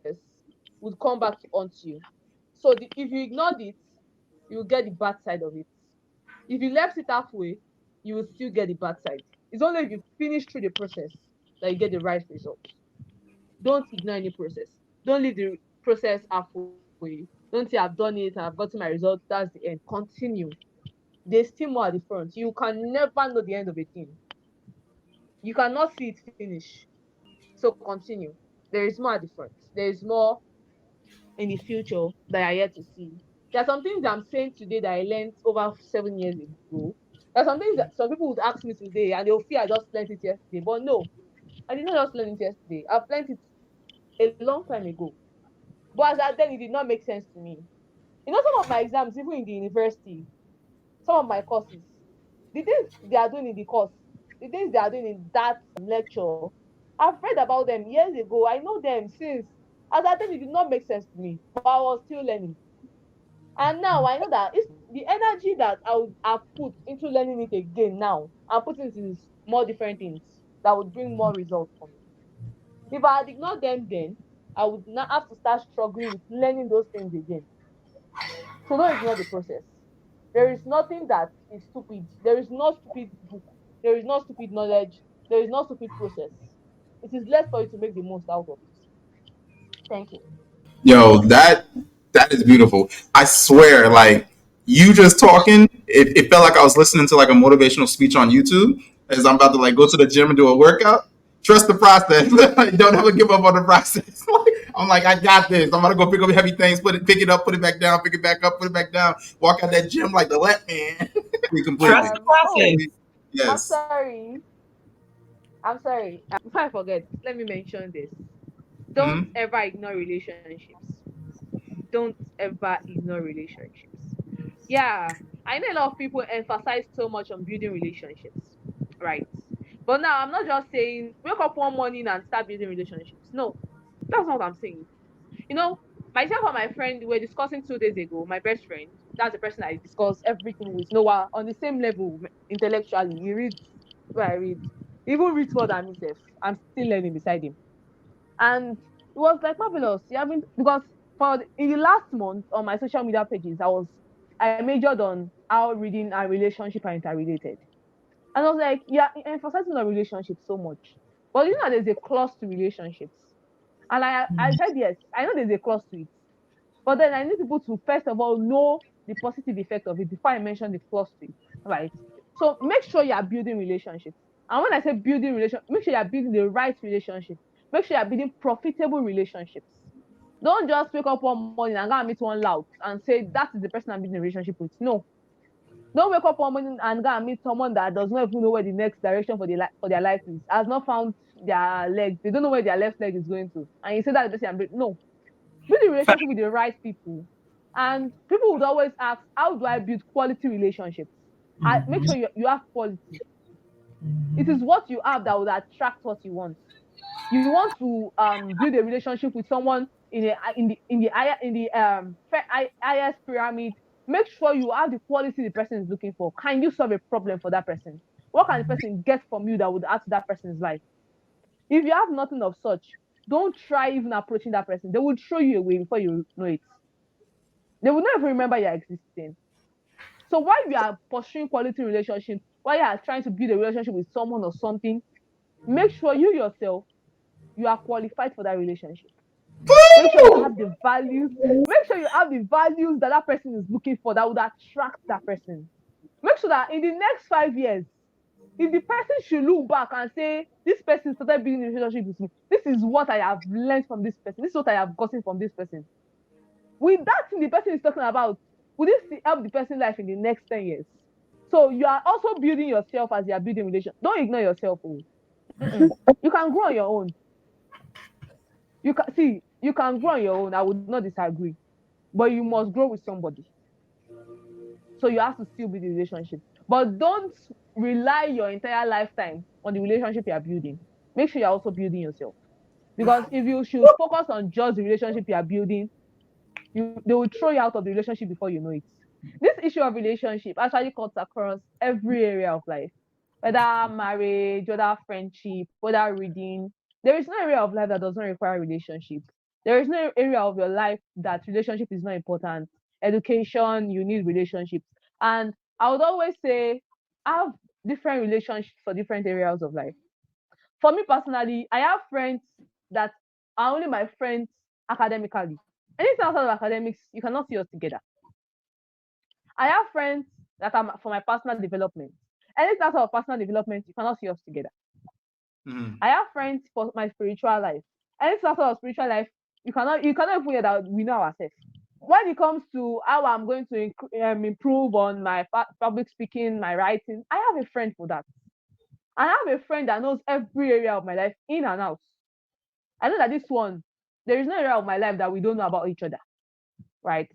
would come back onto you. So if you ignored it, you will get the bad side of it. If you left it halfway, you will still get the bad side. It's only if you finish through the process that you get the right result. Don't ignore any process. Don't leave the process halfway. Don't say I've done it, I've gotten my result, that's the end. Continue. There's still more at the front. You can never know the end of a thing. You cannot see it finish. So continue. There is more at the front. There is more in the future that I yet to see. There are some things I'm saying today that I learned over 7 years ago. There are some things that some people would ask me today and they'll feel I just learned it yesterday. But no, I did not just learn it yesterday. I've learned it a long time ago. But as at then, it did not make sense to me. Some of my exams, even in the university, some of my courses, the things they are doing in the course, the things they are doing in that lecture, I've read about them years ago. I know them since. As at then, it did not make sense to me, but I was still learning. And now I know that it's the energy that I would have put into learning it again now. I'm putting it in more different things that would bring more results for me. If I had ignored them then, I would not have to start struggling with learning those things again. So don't ignore the process. There is nothing that is stupid. There is no stupid book. There is no stupid knowledge. There is no stupid process. It is left for you to make the most out of it. Thank you. Yo, that is beautiful. I swear, like you just talking, it felt like I was listening to like a motivational speech on YouTube. as I'm about to like go to the gym and do a workout. Trust the process. Don't ever give up on the process. I'm like, I got this. I'm gonna go pick up heavy things, pick it up, put it back down, pick it back up, put it back down. Walk out that gym like the let man. Completely. Trust the process. Oh, I'm Yes. sorry. I'm sorry. Before I forget, let me mention this. Don't Mm-hmm. ever ignore relationships. Don't ever ignore relationships. Yeah, I know a lot of people emphasize so much on building relationships, right? But now I'm not just saying wake up one morning and start building relationships. No, that's not what I'm saying. You know, myself and my friend we were discussing 2 days ago. My best friend, that's the person I discuss everything with. Noah on the same level intellectually. He reads where I read. He even reads more than myself. I'm still learning beside him. And it was like marvelous. You haven't because in the last month on my social media pages, I majored on how reading and relationship are interrelated. And I was like, yeah, emphasizing on relationships so much. But you know there's a clause to relationships. And I said yes, I know there's a clause to it. But then I need people to first of all know the positive effect of it before I mention the clause to it. Right. So make sure you are building relationships. And when I say building relationship, make sure you are building the right relationship. Make sure you are building profitable relationships. Don't just wake up one morning and go and meet one loud and say that is the person I'm building a relationship with. No. Don't wake up one morning and go and meet someone that does not even know where the next direction for their life is, has not found their legs. They don't know where their left leg is going to. And you say that the person I'm building. No. Build a relationship with the right people. And people would always ask, how do I build quality relationships? Make sure you have quality. It is what you have that would attract what you want. You want to build a relationship with someone in the highest pyramid. Make sure you have the quality the person is looking for. Can you solve a problem for that person? What can the person get from you that would add to that person's life? If you have nothing of such, don't try even approaching that person. They will throw you away before you know it. They will not even remember you're existing. So while you are pursuing quality relationships, while you are trying to build a relationship with someone or something, make sure you yourself you are qualified for that relationship. Make sure you have the values. Make sure you have the values that that person is looking for that would attract that person. Make sure that in the next 5 years, if the person should look back and say, this person started being in a relationship with me, this is what I have learned from this person, this is what I have gotten from this person. With that thing the person is talking about, will this help the person's life in the next 10 years? So you are also building yourself as you are building relationship. Don't ignore yourself. Oh. You can grow on your own. You can grow on your own. I would not disagree. But you must grow with somebody. So you have to still build the relationship. But don't rely your entire lifetime on the relationship you are building. Make sure you're also building yourself. Because if you should focus on just the relationship you are building, they will throw you out of the relationship before you know it. This issue of relationship actually cuts across every area of life, whether marriage, whether friendship, whether reading. There is no area of life that does not require relationship. There is no area of your life that relationship is not important. Education, you need relationships. And I would always say, have different relationships for different areas of life. For me personally, I have friends that are only my friends academically. Anything outside of academics, you cannot see us together. I have friends that are for my personal development. Anything outside of personal development, you cannot see us together. Mm-hmm. I have friends for my spiritual life. Anything outside of spiritual life, you cannot even hear that we know ourselves. When it comes to how I'm going to improve on my public speaking, my writing, I have a friend for that. I have a friend that knows every area of my life in and out. I know that this one, there is no area of my life that we don't know about each other, right?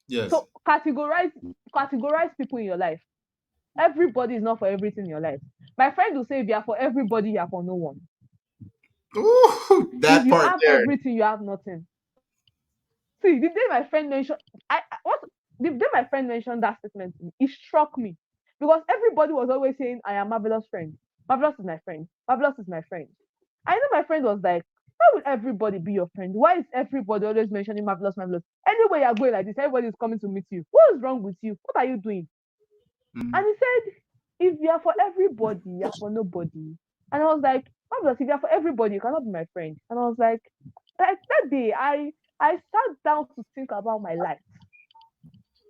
Yes. So categorize people in your life. Everybody is not for everything in your life. My friend will say, if you are for everybody, you are for no one. Ooh, If that you part have there. everything, you have nothing. See, the day my friend mentioned, what the day my friend mentioned that statement to me, it struck me because everybody was always saying, "I am Marvelous friend. Marvelous is my friend. Marvelous is my friend." I know my friend was like, "Why would everybody be your friend? Why is everybody always mentioning Marvelous, Marvelous? Anywhere you're going like this, everybody is coming to meet you. What is wrong with you? What are you doing?" Mm-hmm. And he said, "If you are for everybody, you are for nobody." And I was like, "Marvelous, if you are for everybody, you cannot be my friend." And I was like that day, I sat down to think about my life.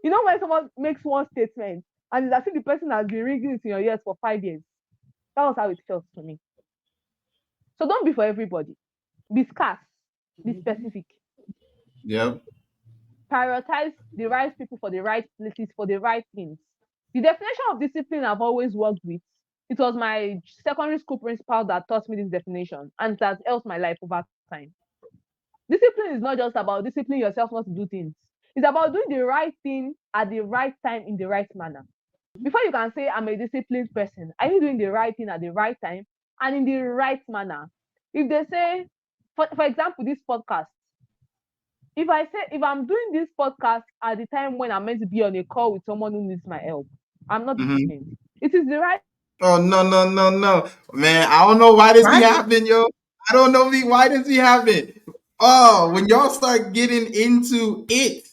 You know when someone makes one statement and it's as if the person has been ringing it in your ears for 5 years. That was how it felt to me. So don't be for everybody. Be scarce. Be specific. Yep. Prioritize the right people for the right places for the right things. The definition of discipline I've always worked with, it was my secondary school principal that taught me this definition, and that helped my life over time. Discipline is not just about disciplining yourself not to do things. It's about doing the right thing at the right time in the right manner. Before you can say I'm a disciplined person, are you doing the right thing at the right time and in the right manner? If they say, for example, this podcast, if I'm doing this podcast at the time when I'm meant to be on a call with someone who needs my help, I'm not disciplined. It is the right. Oh no, man! I don't know why this be happening, yo. I don't know why this be happening. Oh, when y'all start getting into it,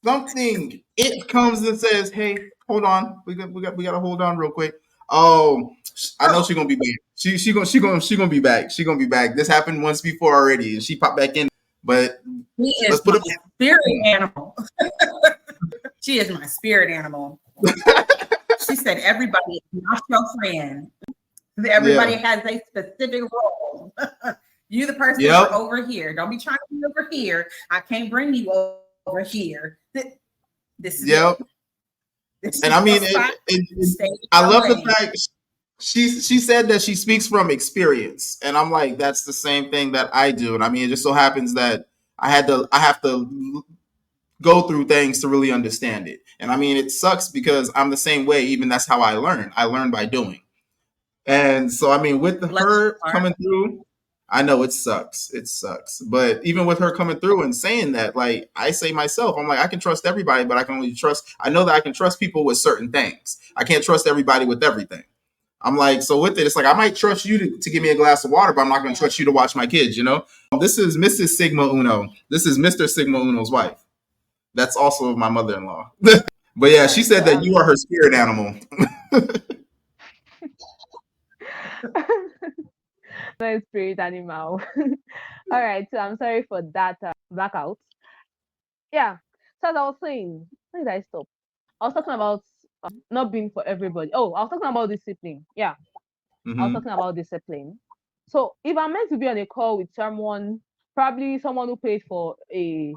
something it comes and says, "Hey, hold on, we got to hold on real quick." Oh, I know she's gonna be back. She gonna be back. She gonna be back. This happened once before already, and she popped back in. But let's put a spirit animal. She is my spirit animal. She said, "Everybody is not your friend. Everybody has a specific role. You the person over here. Don't be trying to be over here. I can't bring you over here. This is This and I mean, I love the fact she said that she speaks from experience, and I'm like, that's the same thing that I do. And I mean, it just so happens that I have to go through things to really understand it. And I mean, it sucks because I'm the same way. Even that's how I learn. I learn by doing. And so, I mean, with her coming through, I know it sucks. It sucks. But even with her coming through and saying that, like I say myself, I'm like, I can trust everybody, but I can only I know that I can trust people with certain things. I can't trust everybody with everything. I'm like, so with it, it's like, I might trust you to give me a glass of water, but I'm not going to trust you to watch my kids, you know? This is Mrs. Sigma Uno. This is Mr. Sigma Uno's wife. That's also my mother-in-law. But yeah, she said that you are her spirit animal. No spirit animal. All right, so I'm sorry for that blackout. Yeah, so as I was saying, where did I stop? I was talking about not being for everybody. Oh, I was talking about discipline. Yeah, I was talking about discipline. So if I'm meant to be on a call with someone, probably someone who paid for a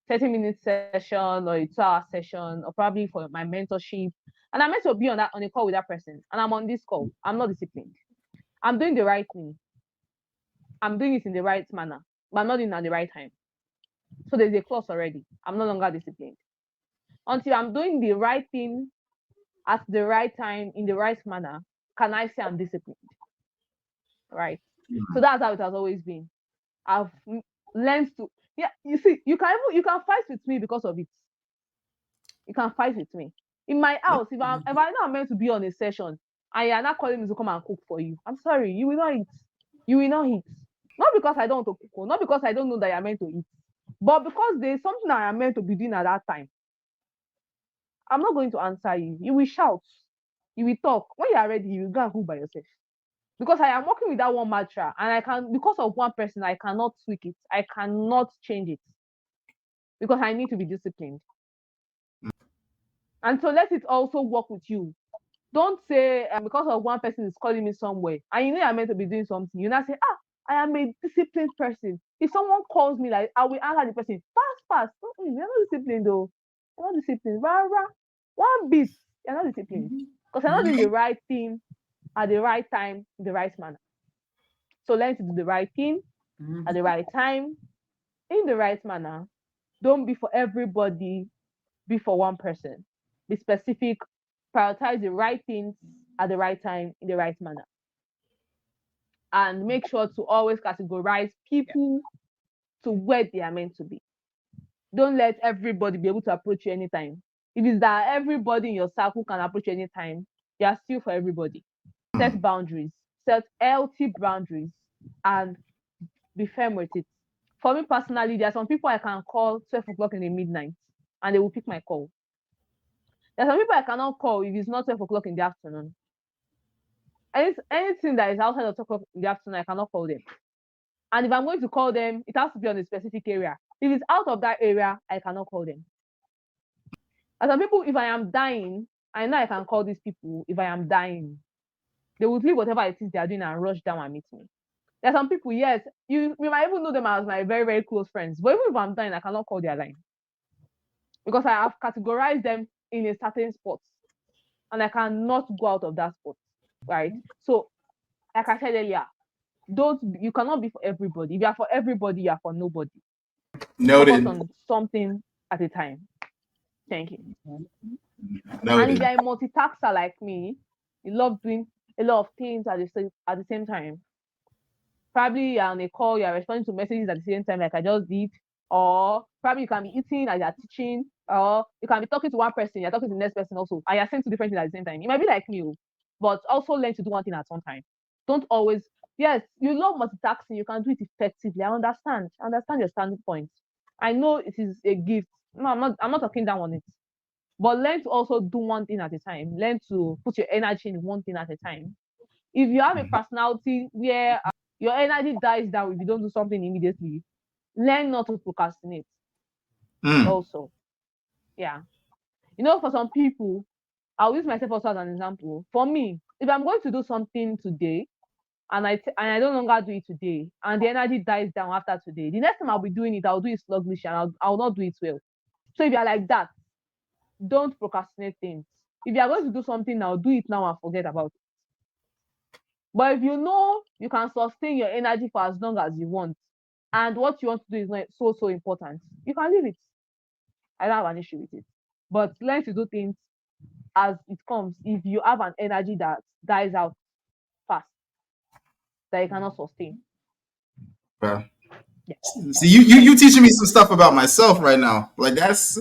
30-minute session or a 2-hour session, or probably for my mentorship, and I'm meant to be on a call with that person, and I'm on this call, I'm not disciplined. I'm doing the right thing. I'm doing it in the right manner, but I'm not doing it at the right time. So there's a clause already. I'm no longer disciplined. Until I'm doing the right thing at the right time in the right manner, can I say I'm disciplined? Right. So that's how it has always been. I've learned to, you see, you can fight with me because of it. You can fight with me. In my house, if I know I'm meant to be on a session and you're not calling me to come and cook for you, I'm sorry, you will not eat. You will not eat. Not because I don't want to cook, not because I don't know that you're meant to eat, but because there's something that I'm meant to be doing at that time. I'm not going to answer you. You will shout. You will talk. When you are ready, you will go and cook by yourself. Because I am working with that one mantra, and because of one person, I cannot tweak it. I cannot change it. Because I need to be disciplined. And so let it also work with you. Don't say because of one person is calling me somewhere, and you know I'm meant to be doing something. You now say, I am a disciplined person. If someone calls me, like, I will answer the person fast. You're not disciplined though. You're not disciplined. One bit. You're not disciplined because you're not doing the right thing at the right time in the right manner. So learn to do the right thing at the right time in the right manner. Don't be for everybody. Be for one person. Be specific. Prioritize the right things at the right time in the right manner. And make sure to always categorize people to where they are meant to be. Don't let everybody be able to approach you anytime. If it's that everybody in your circle can approach you anytime, you are still for everybody. Set boundaries, set healthy boundaries, and be firm with it. For me personally, there are some people I can call 12 o'clock in the midnight and they will pick my call. There are some people I cannot call if it's not 12 o'clock in the afternoon. Anything that is outside of 12 o'clock in the afternoon, I cannot call them. And if I'm going to call them, it has to be on a specific area. If it's out of that area, I cannot call them. And some people, if I am dying, I know I can call these people if I am dying. They would leave whatever it is they are doing and rush down and meet me. There are some people, yes, you might even know them as my very, very close friends. But even if I'm dying, I cannot call their line. Because I have categorized them in a certain spot. And I cannot go out of that spot. Right? So, like I said earlier, you cannot be for everybody. If you are for everybody, you are for nobody. Noted. Focus on something at a time. Thank you. Noted. And if you're a multitasker like me, you love doing a lot of things at the same time. Probably you're on a call, you're responding to messages at the same time, like I just did, or probably you can be eating as you're teaching, or you can be talking to one person, you're talking to the next person also, and you're saying two different things at the same time. It might be like me, but also learn to do one thing at one time. Don't always, yes, you love multitasking, you can do it effectively. I understand your standing point. I know it is a gift. No, I'm not talking down on it. But learn to also do one thing at a time. Learn to put your energy in one thing at a time. If you have a personality where your energy dies down if you don't do something immediately, learn not to procrastinate. Also, yeah. For some people, I'll use myself also as an example. For me, if I'm going to do something today and I no longer do it today, and the energy dies down after today, the next time I'll be doing it, I'll do it sluggish and I'll not do it well. So if you're like that, don't procrastinate things. If you're going to do something now, do it now and forget about it. But if you know you can sustain your energy for as long as you want, and what you want to do is not so important, you can leave it. I don't have an issue with it. But learn to do things as it comes. If you have an energy that dies out fast, that you cannot sustain. Yeah. See, you teaching me some stuff about myself right now. Like that's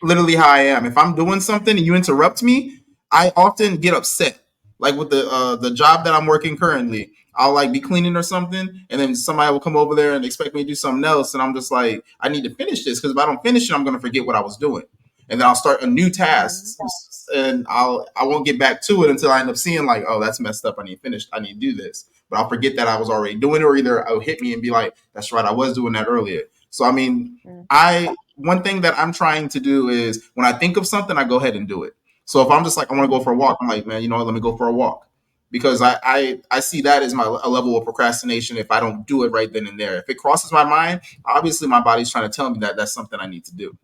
literally how I am. If I'm doing something and you interrupt me, I often get upset. Like with the job that I'm working currently, I'll like be cleaning or something, and then somebody will come over there and expect me to do something else, and I'm just like, I need to finish this because if I don't finish it, I'm gonna forget what I was doing, and then I'll start a new task, and I won't get back to it until I end up seeing like, oh, that's messed up. I need to do this, but I'll forget that I was already doing it, or either it'll hit me and be like, that's right, I was doing that earlier. So I mean, one thing that I'm trying to do is when I think of something, I go ahead and do it. So if I'm just like, I want to go for a walk, I'm like, man, you know what, let me go for a walk. Because I see that as a level of procrastination if I don't do it right then and there. If it crosses my mind, obviously my body's trying to tell me that that's something I need to do.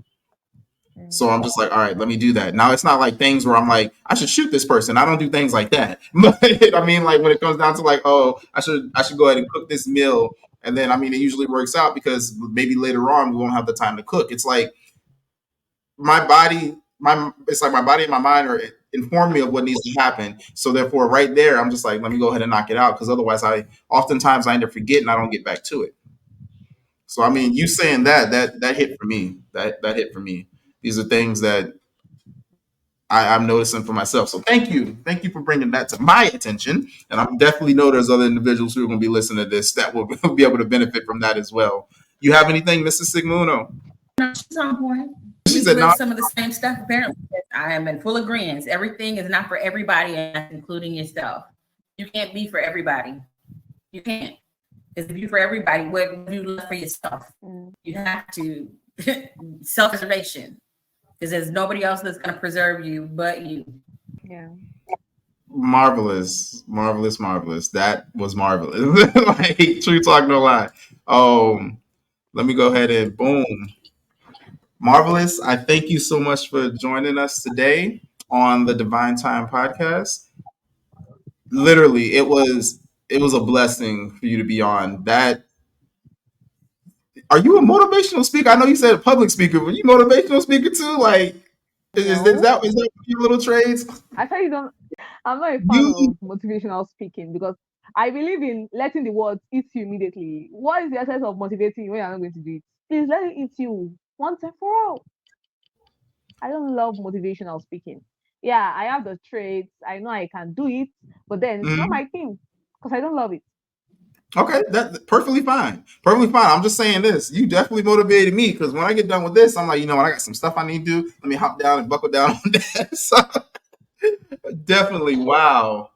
So I'm just like, all right, let me do that. Now it's not like things where I'm like, I should shoot this person. I don't do things like that. But I mean, like when it comes down to like, oh, I should go ahead and cook this meal. And then, I mean, it usually works out because maybe later on we won't have the time to cook. It's like my body and my mind are inform me of what needs to happen. So therefore, right there, I'm just like, let me go ahead and knock it out because otherwise, oftentimes I end up forgetting. I don't get back to it. So I mean, you saying that hit for me. That hit for me. These are things that I'm noticing for myself. So thank you for bringing that to my attention. And I definitely know there's other individuals who are going to be listening to this that will be able to benefit from that as well. You have anything, Mrs. Sigmuno? No, she's on point. She said no. Some of the same stuff. Apparently, I am in full agreement. Everything is not for everybody, including yourself. You can't be for everybody. You can't. Because if you're for everybody, what do you love for yourself? You have to self-preservation. Because there's nobody else that's going to preserve you but you. Yeah. Marvelous. That was marvelous. Like, true talk, no lie. Let me go ahead and boom. Marvelous. I thank you so much for joining us today on the Divine Time podcast. Literally, it was a blessing for you to be on. That. Are you a motivational speaker? I know you said a public speaker, but you motivational speaker too? Like, is that one of your little trades? I tell you, I'm not a fan of motivational speaking because I believe in letting the words eat you immediately. What is the essence of motivating when you're not going to do it? Please let it eat you once and for all. I don't love motivational speaking. Yeah, I have the traits. I know I can do it, but then it's not my thing because I don't love it. Okay, that's perfectly fine. I'm just saying this. You definitely motivated me because when I get done with this, I'm like, you know what? I got some stuff I need to do. Let me hop down and buckle down on that. So, definitely, wow.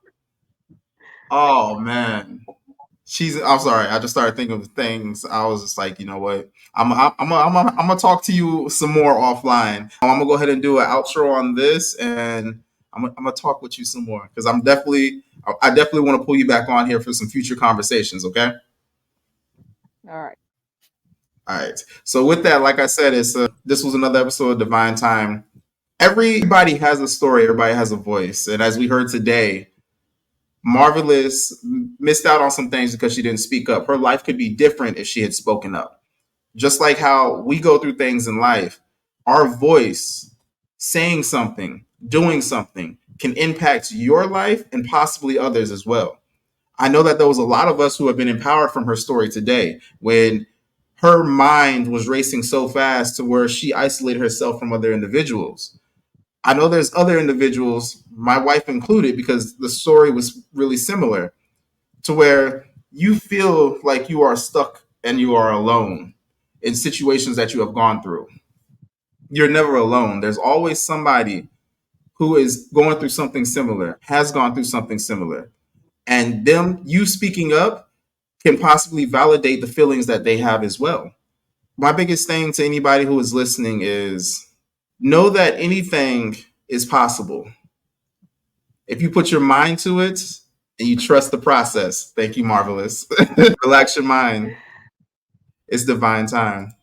Oh man, I'm sorry. I just started thinking of things. I was just like, you know what? I'm gonna talk to you some more offline. I'm gonna go ahead and do an outro on this, and I'm gonna talk with you some more because I definitely want to pull you back on here for some future conversations. Okay. All right. All right. So with that, like I said, this was another episode of Divine Time. Everybody has a story. Everybody has a voice. And as we heard today, Marvelous missed out on some things because she didn't speak up. Her life could be different if she had spoken up. Just like how we go through things in life, our voice, saying something, doing something can impact your life and possibly others as well. I know that there was a lot of us who have been empowered from her story today when her mind was racing so fast to where she isolated herself from other individuals. I know there's other individuals, my wife included, because the story was really similar, to where you feel like you are stuck and you are alone in situations that you have gone through. You're never alone. There's always somebody who is going through something similar, has gone through something similar. And you speaking up can possibly validate the feelings that they have as well. My biggest thing to anybody who is listening is know that anything is possible. If you put your mind to it and you trust the process. Thank you, Marvelous. Relax your mind. It's divine time.